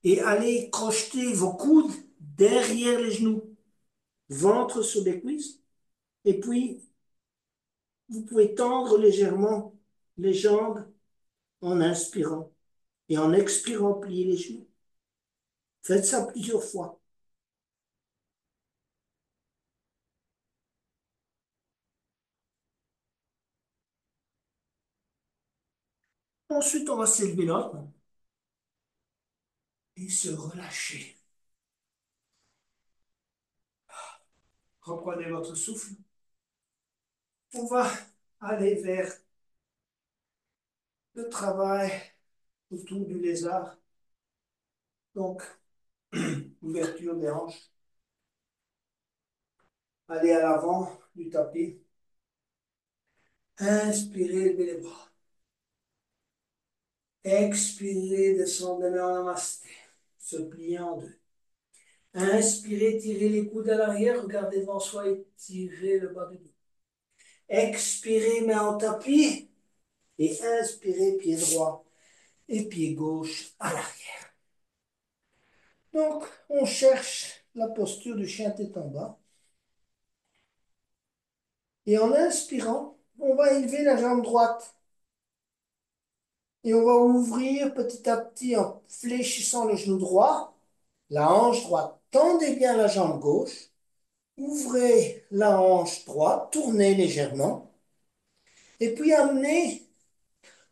et aller crocheter vos coudes derrière les genoux, ventre sur les cuisses. Et puis, vous pouvez tendre légèrement les jambes en inspirant et en expirant, plier les genoux. Faites ça plusieurs fois. Ensuite, on va s'élever là et se relâcher. Reprenez votre souffle. On va aller vers le travail autour du lézard. Donc, ouverture des hanches. Allez à l'avant du tapis. Inspirez, levez les bras. Expirez, descendez en namasté. Se plier en deux. Inspirez, tirez les coudes à l'arrière, regardez devant soi et tirez le bas du dos. Expirez, main en tapis. Et inspirez, pied droit et pied gauche à l'arrière. Donc, on cherche la posture du chien tête en bas. Et en inspirant, on va élever la jambe droite. Et on va ouvrir petit à petit en fléchissant le genou droit, la hanche droite. Tendez bien la jambe gauche. Ouvrez la hanche droite, tournez légèrement. Et puis amenez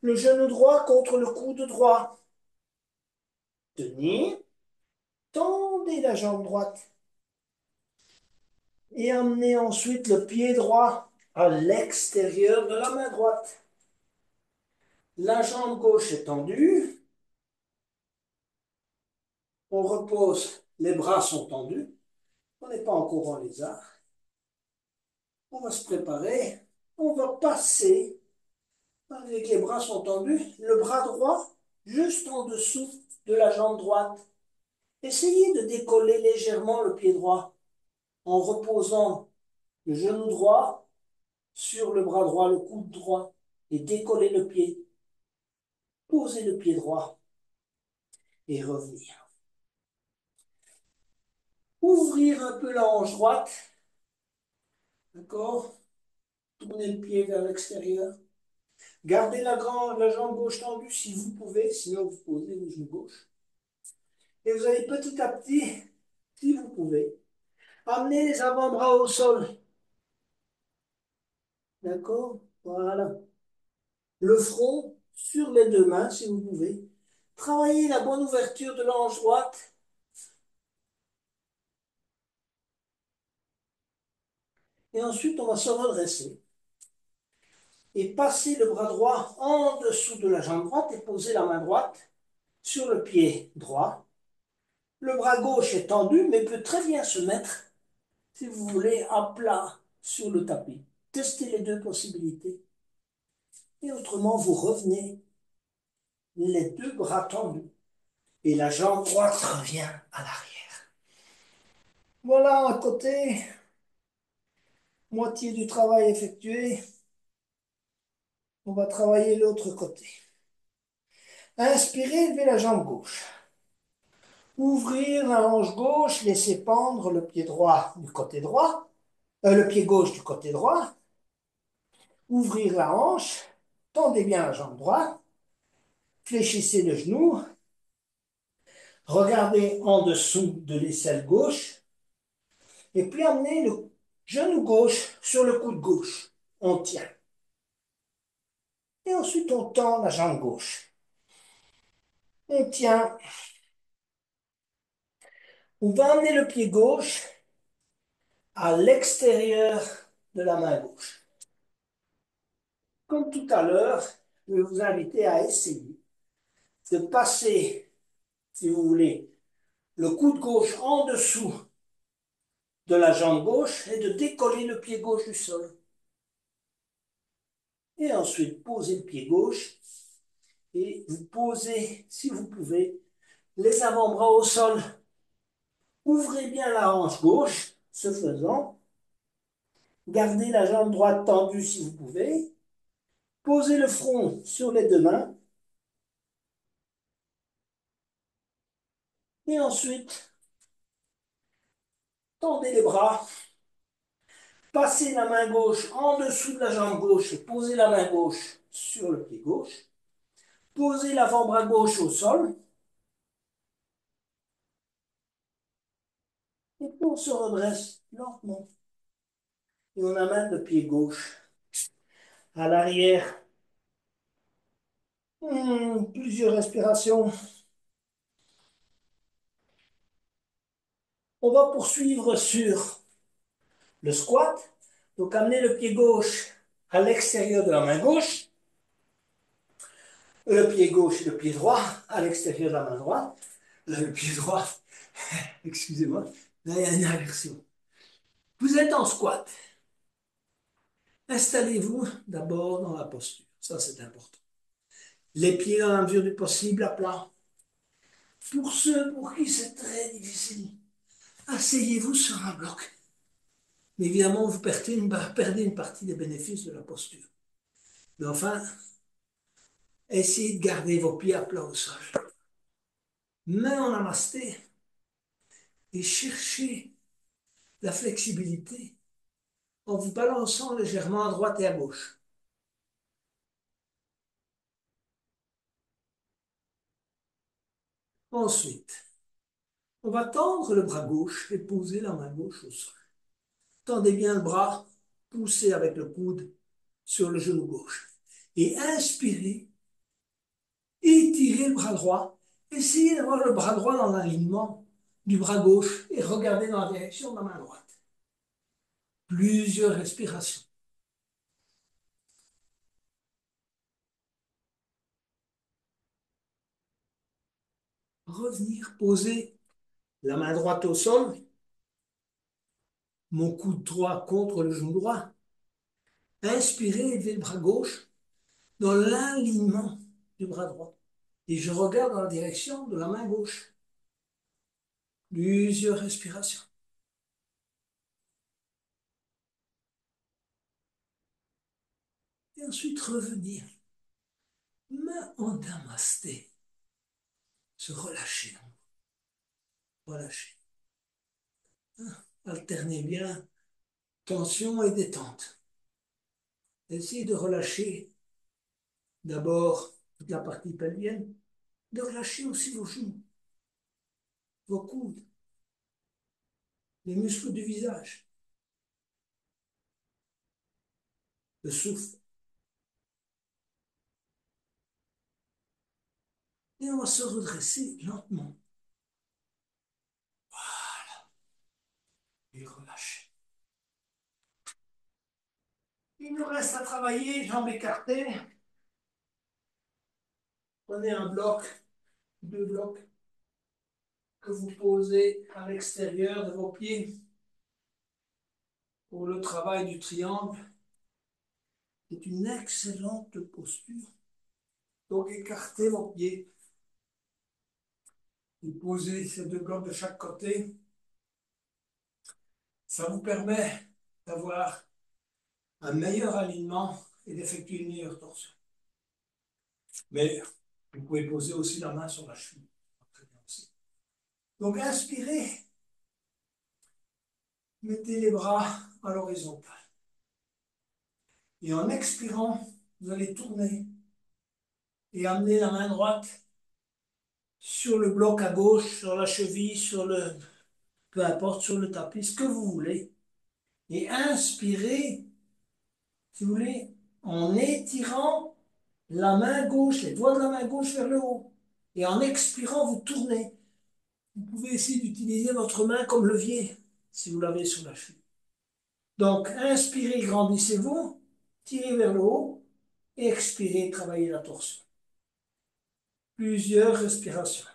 le genou droit contre le coude droit. Tenir. Tendez la jambe droite. Et amenez ensuite le pied droit à l'extérieur de la main droite. La jambe gauche est tendue. On repose, les bras sont tendus. On n'est pas encore en lézard. On va se préparer. On va passer, avec les bras sont tendus, le bras droit juste en dessous de la jambe droite. Essayez de décoller légèrement le pied droit en reposant le genou droit sur le bras droit, le coude droit, et décoller le pied. Posez le pied droit et revenir. Ouvrir un peu la hanche droite. D'accord? Tournez le pied vers l'extérieur. Gardez la jambe gauche tendue si vous pouvez, sinon vous posez le genou gauche. Et vous allez petit à petit, si vous pouvez, amener les avant-bras au sol. D'accord? Voilà. Le front sur les deux mains, si vous pouvez. Travaillez la bonne ouverture de la hanche droite. Et ensuite, on va se redresser. Et passer le bras droit en dessous de la jambe droite et poser la main droite sur le pied droit. Le bras gauche est tendu, mais peut très bien se mettre, si vous voulez, à plat sur le tapis. Testez les deux possibilités. Et autrement, vous revenez les deux bras tendus et la jambe droite revient à l'arrière. Voilà un côté, moitié du travail effectué. On va travailler l'autre côté. Inspirez, levez la jambe gauche. Ouvrir la hanche gauche, laissez pendre le pied droit du côté droit, le pied gauche du côté droit. Ouvrir la hanche, tendez bien la jambe droite, fléchissez le genou, regardez en dessous de l'aisselle gauche, et puis amenez le genou gauche sur le coude gauche. On tient. Et ensuite, on tend la jambe gauche. On tient. On va amener le pied gauche à l'extérieur de la main gauche. Comme tout à l'heure, je vais vous inviter à essayer de passer, si vous voulez, le coude gauche en dessous de la jambe gauche et de décoller le pied gauche du sol. Et ensuite, posez le pied gauche et vous posez, si vous pouvez, les avant-bras au sol. Ouvrez bien la hanche gauche, ce faisant. Gardez la jambe droite tendue si vous pouvez. Posez le front sur les deux mains. Et ensuite, tendez les bras. Passez la main gauche en dessous de la jambe gauche et posez la main gauche sur le pied gauche. Posez l'avant-bras gauche au sol. Et puis on se redresse lentement. Et on amène le pied gauche à l'arrière. Plusieurs respirations. On va poursuivre sur le squat. Donc amener le pied gauche à l'extérieur de la main gauche. Le pied gauche et le pied droit à l'extérieur de la main droite. Le pied droit, excusez-moi, là il y a une inversion. Vous êtes en squat. Installez-vous d'abord dans la posture. Ça, c'est important. Les pieds dans la mesure du possible à plat. Pour ceux pour qui c'est très difficile, asseyez-vous sur un bloc. Mais évidemment, vous perdez une partie des bénéfices de la posture. Mais enfin, essayez de garder vos pieds à plat au sol. Main en namasté et cherchez la flexibilité en vous balançant légèrement à droite et à gauche. Ensuite, on va tendre le bras gauche et poser la main gauche au sol. Tendez bien le bras, poussez avec le coude sur le genou gauche. Et inspirez, étirez le bras droit. Essayez d'avoir le bras droit dans l'alignement du bras gauche et regardez dans la direction de la main droite. Plusieurs respirations. Revenir, poser la main droite au sol, mon coude droit contre le genou droit. Inspirez, élevez le bras gauche dans l'alignement du bras droit. Et je regarde dans la direction de la main gauche. Plusieurs respirations. Et ensuite revenir. Main en namasté. Se relâcher. Relâcher. Alternez bien tension et détente. Essayez de relâcher d'abord toute la partie pelvienne, de relâcher aussi vos genoux, vos coudes, les muscles du visage, le souffle. Et on va se redresser lentement. Et relâcher. Il nous reste à travailler, jambes écartées. Prenez un bloc, deux blocs que vous posez à l'extérieur de vos pieds pour le travail du triangle. C'est une excellente posture. Donc écartez vos pieds et posez ces deux blocs de chaque côté. Ça vous permet d'avoir un meilleur alignement et d'effectuer une meilleure torsion. Mais vous pouvez poser aussi la main sur la cheville. Très bien aussi. Donc inspirez, mettez les bras à l'horizontale. Et en expirant, vous allez tourner et amener la main droite sur le bloc à gauche, sur la cheville, sur le, peu importe, sur le tapis, ce que vous voulez. Et inspirez, si vous voulez, en étirant la main gauche, les doigts de la main gauche vers le haut. Et en expirant, vous tournez. Vous pouvez essayer d'utiliser votre main comme levier, si vous l'avez sur la cheville. Donc, inspirez, grandissez-vous, tirez vers le haut, et expirez, travaillez la torsion. Plusieurs respirations.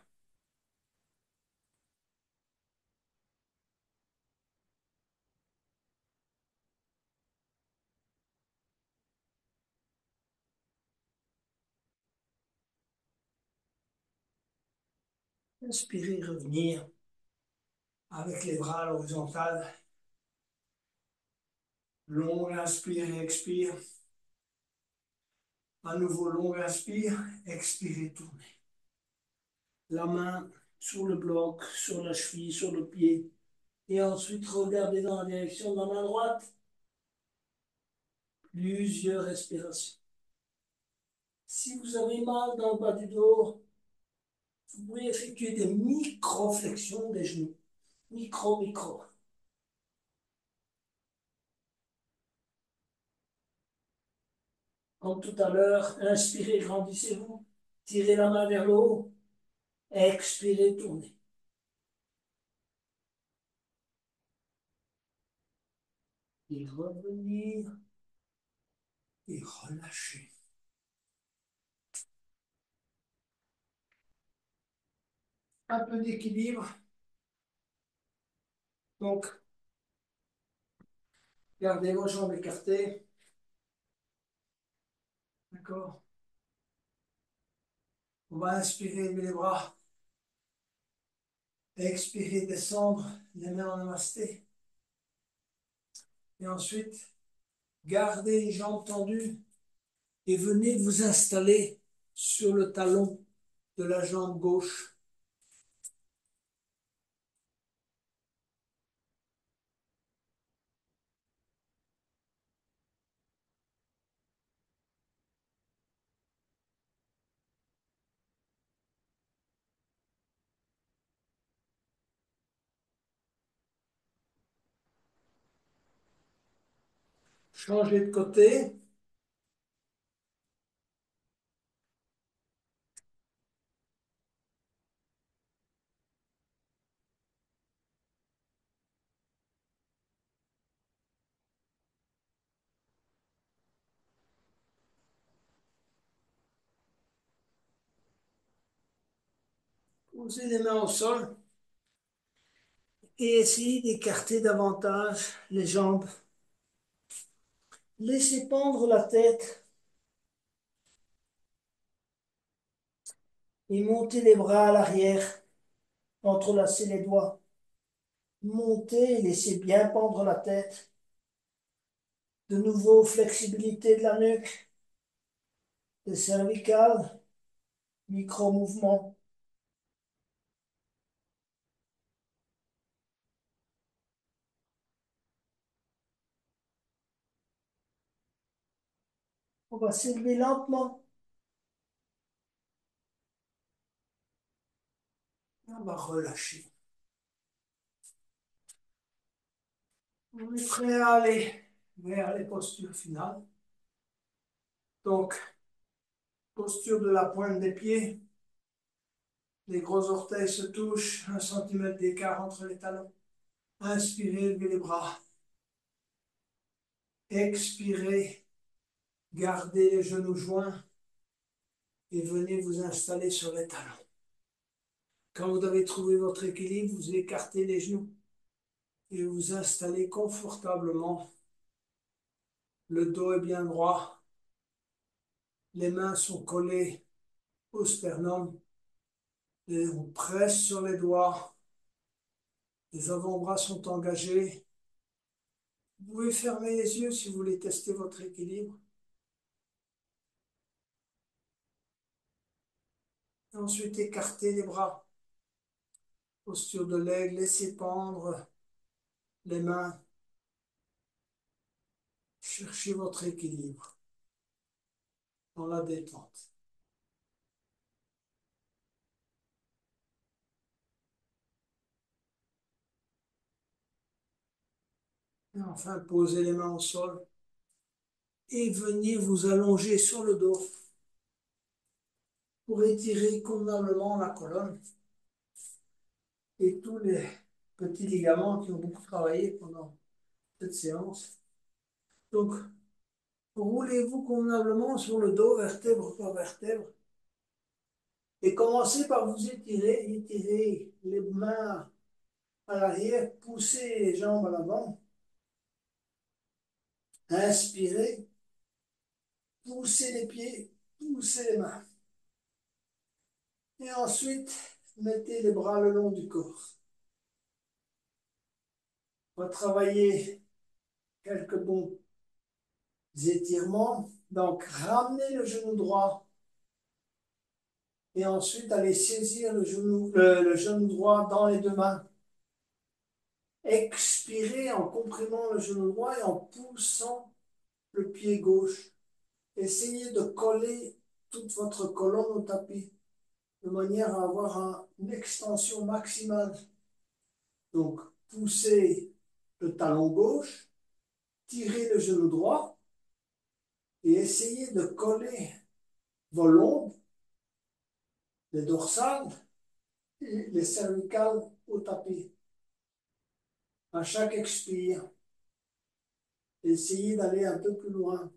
Inspirez, revenir avec les bras à l'horizontale. Long inspire et expire. À nouveau, long inspire, expirez, tournez. La main sur le bloc, sur la cheville, sur le pied. Et ensuite, regardez dans la direction de la main droite. Plusieurs respirations. Si vous avez mal dans le bas du dos, vous pouvez effectuer des micro-flexions des genoux. Micro, micro. Comme tout à l'heure, inspirez, grandissez-vous. Tirez la main vers le haut. Expirez, tournez. Et revenir et relâcher. Un peu d'équilibre. Donc, gardez vos jambes écartées. D'accord? On va inspirer, lever les bras. Expirer, descendre, les mains en namasté. Et ensuite, gardez les jambes tendues et venez vous installer sur le talon de la jambe gauche. Changez de côté. Posez les mains au sol et essayez d'écarter davantage les jambes. Laissez pendre la tête et montez les bras à l'arrière. Entrelacez les doigts. Montez et laissez bien pendre la tête. De nouveau, flexibilité de la nuque, des cervicales, micro-mouvements. On va s'élever lentement. On va relâcher. On est prêt à aller vers les postures finales. Donc, posture de la pointe des pieds. Les gros orteils se touchent, 1 cm d'écart entre les talons. Inspirez, levez les bras. Expirez, gardez les genoux joints et venez vous installer sur les talons. Quand vous avez trouvé votre équilibre, vous écartez les genoux et vous installez confortablement. Le dos est bien droit, les mains sont collées au sternum, et on presse sur les doigts, les avant-bras sont engagés. Vous pouvez fermer les yeux si vous voulez tester votre équilibre. Et ensuite, écartez les bras. Posture de l'aigle, laissez pendre les mains. Cherchez votre équilibre dans la détente. Et enfin, posez les mains au sol et venez vous allonger sur le dos pour étirer convenablement la colonne et tous les petits ligaments qui ont beaucoup travaillé pendant cette séance. Donc, roulez-vous convenablement sur le dos, vertèbre par vertèbre, et commencez par vous étirer, étirer les mains à l'arrière, poussez les jambes à l'avant, inspirez, poussez les pieds, poussez les mains. Et ensuite, mettez les bras le long du corps. On va travailler quelques bons étirements. Donc, ramenez le genou droit et ensuite allez saisir le genou droit dans les deux mains. Expirez en comprimant le genou droit et en poussant le pied gauche. Essayez de coller toute votre colonne au tapis de manière à avoir une extension maximale. Donc, poussez le talon gauche, tirez le genou droit et essayez de coller vos lombes, les dorsales et les cervicales au tapis. À chaque expire, essayez d'aller un peu plus loin.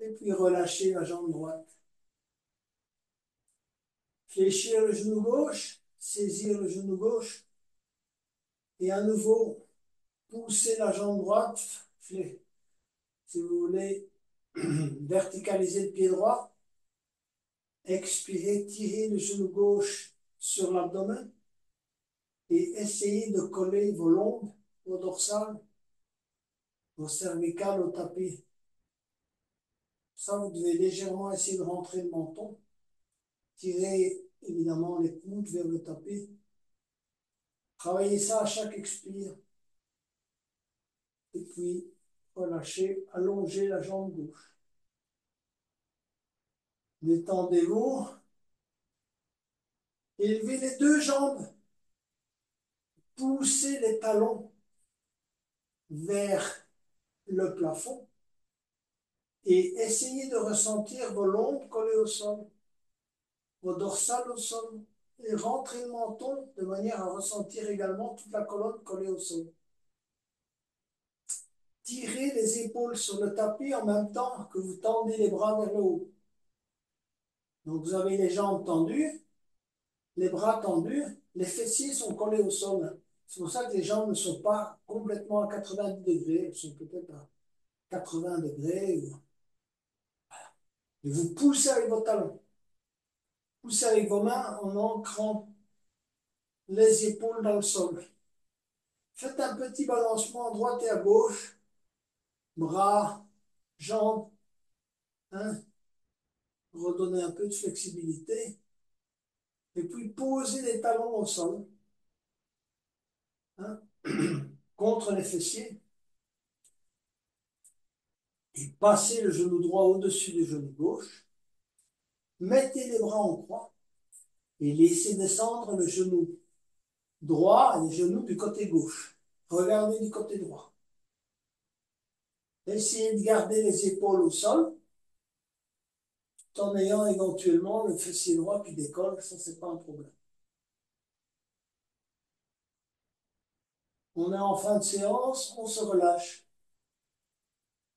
Et puis relâchez la jambe droite. Fléchir le genou gauche, saisir le genou gauche et à nouveau pousser la jambe droite. Si vous voulez verticaliser le pied droit, expirez, tirez le genou gauche sur l'abdomen et essayez de coller vos lombes, vos dorsales, vos cervicales au tapis. Ça, vous devez légèrement essayer de rentrer le menton. Tirez évidemment les coudes vers le tapis. Travaillez ça à chaque expire. Et puis, relâchez, allongez la jambe gauche. Détendez-vous. Élevez les deux jambes. Poussez les talons vers le plafond et essayez de ressentir vos lombes collées au sol, vos dorsales au sol, et rentrez le menton de manière à ressentir également toute la colonne collée au sol. Tirez les épaules sur le tapis en même temps que vous tendez les bras vers le haut. Donc vous avez les jambes tendues, les bras tendus, les fessiers sont collés au sol. C'est pour ça que les jambes ne sont pas complètement à 90 degrés, elles sont peut-être à 80 degrés. Et vous poussez avec vos talons. Poussez avec vos mains en ancrant les épaules dans le sol. Faites un petit balancement à droite et à gauche, bras, jambes, hein, redonnez un peu de flexibilité. Et puis posez les talons au sol, hein, contre les fessiers. Et passez le genou droit au-dessus du genou gauche. Mettez les bras en croix et laissez descendre le genou droit et les genoux du côté gauche. Regardez du côté droit. Essayez de garder les épaules au sol, tout en ayant éventuellement le fessier droit qui décolle, ça c'est pas un problème. On est en fin de séance, on se relâche.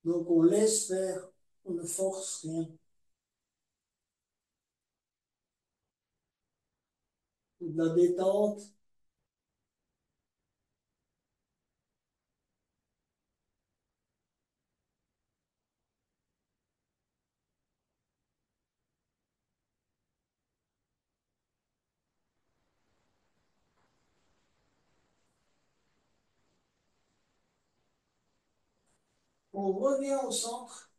Donc on laisse faire, on ne force rien. De la détente. On revient au centre,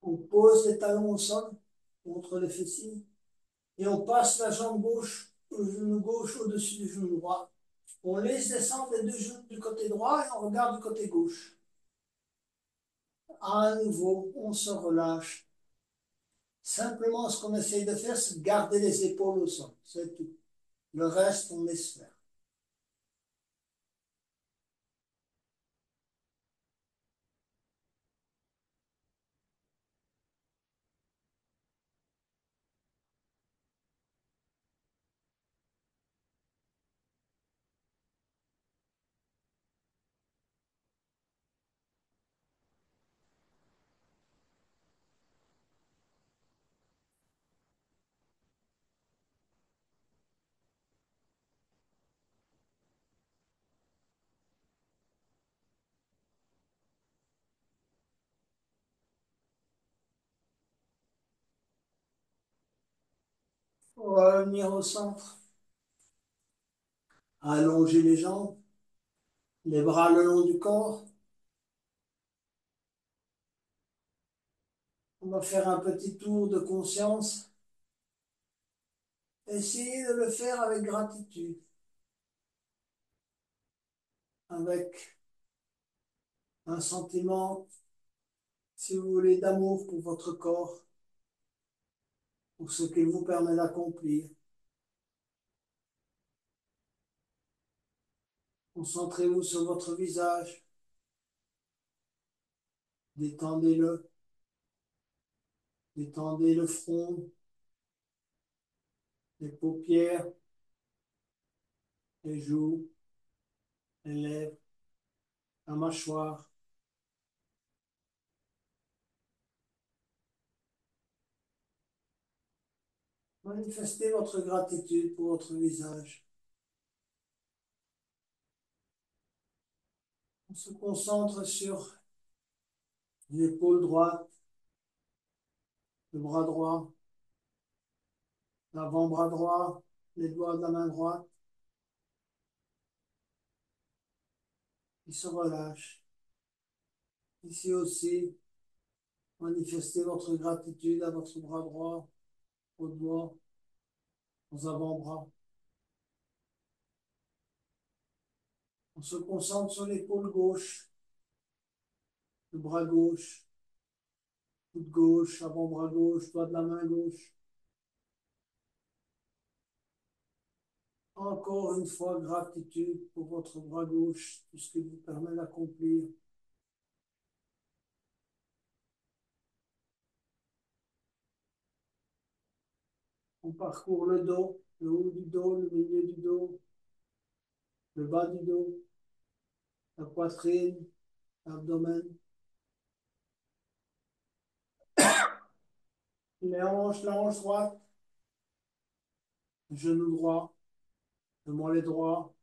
on pose les talons au sol contre les fessiers et on passe la jambe gauche, le genou gauche au-dessus du genou droit. On laisse descendre les deux genoux du côté droit et on regarde du côté gauche. À nouveau, on se relâche. Simplement, ce qu'on essaye de faire, c'est de garder les épaules au sol. C'est tout. Le reste, on laisse faire. On va revenir au centre. Allonger les jambes, les bras le long du corps. On va faire un petit tour de conscience. Essayez de le faire avec gratitude, avec un sentiment, si vous voulez, d'amour pour votre corps, pour ce qu'il vous permet d'accomplir. Concentrez-vous sur votre visage, détendez-le, détendez le front, les paupières, les joues, les lèvres, la mâchoire. Manifestez votre gratitude pour votre visage. On se concentre sur l'épaule droite, le bras droit, l'avant-bras droit, les doigts de la main droite. Il se relâche. Ici aussi, manifestez votre gratitude à votre bras droit, aux doigts, aux avant-bras. On se concentre sur l'épaule gauche, le bras gauche, coude gauche, avant-bras gauche, doigt de la main gauche. Encore une fois, gratitude pour votre bras gauche, tout ce qui vous permet d'accomplir. On parcourt le dos, le haut du dos, le milieu du dos, le bas du dos, la poitrine, l'abdomen, les hanches, la hanche droite, le genou droit, le mollet droit,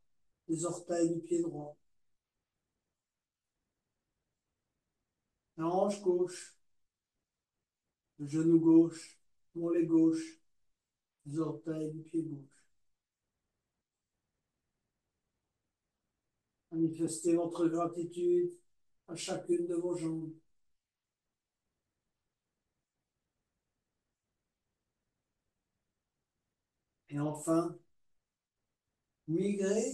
les orteils du pied droit. La hanche gauche, le genou gauche, le mollet gauche, les orteils du pied gauche. Manifestez votre gratitude à chacune de vos jambes. Et enfin, migrez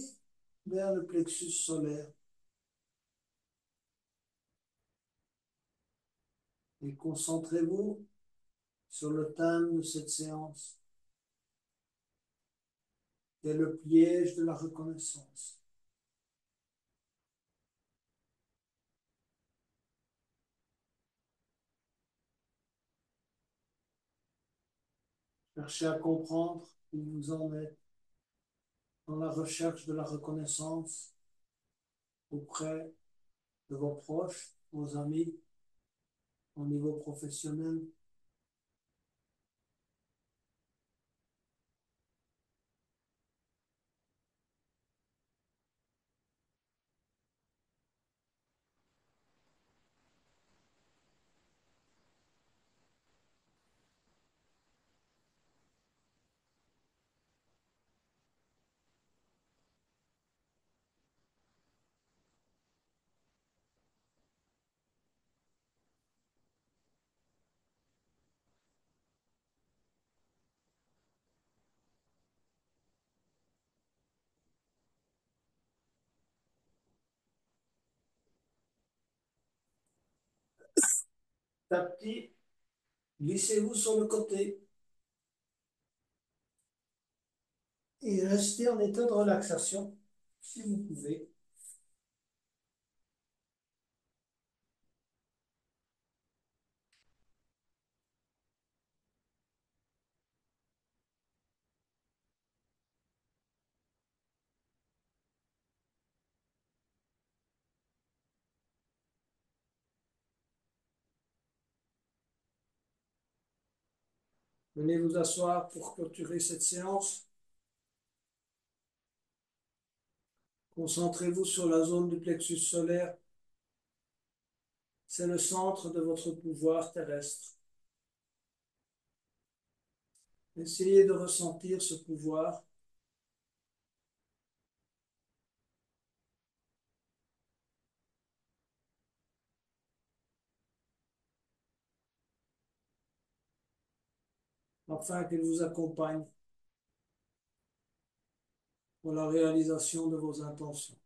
vers le plexus solaire et concentrez-vous sur le thème de cette séance, qui est le piège de la reconnaissance. Cherchez à comprendre où vous en êtes dans la recherche de la reconnaissance auprès de vos proches, vos amis, au niveau professionnel. Petit à petit, glissez-vous sur le côté et restez en état de relaxation si vous pouvez. Venez vous asseoir pour clôturer cette séance. Concentrez-vous sur la zone du plexus solaire. C'est le centre de votre pouvoir terrestre. Essayez de ressentir ce pouvoir. Afin qu'il vous accompagne pour la réalisation de vos intentions.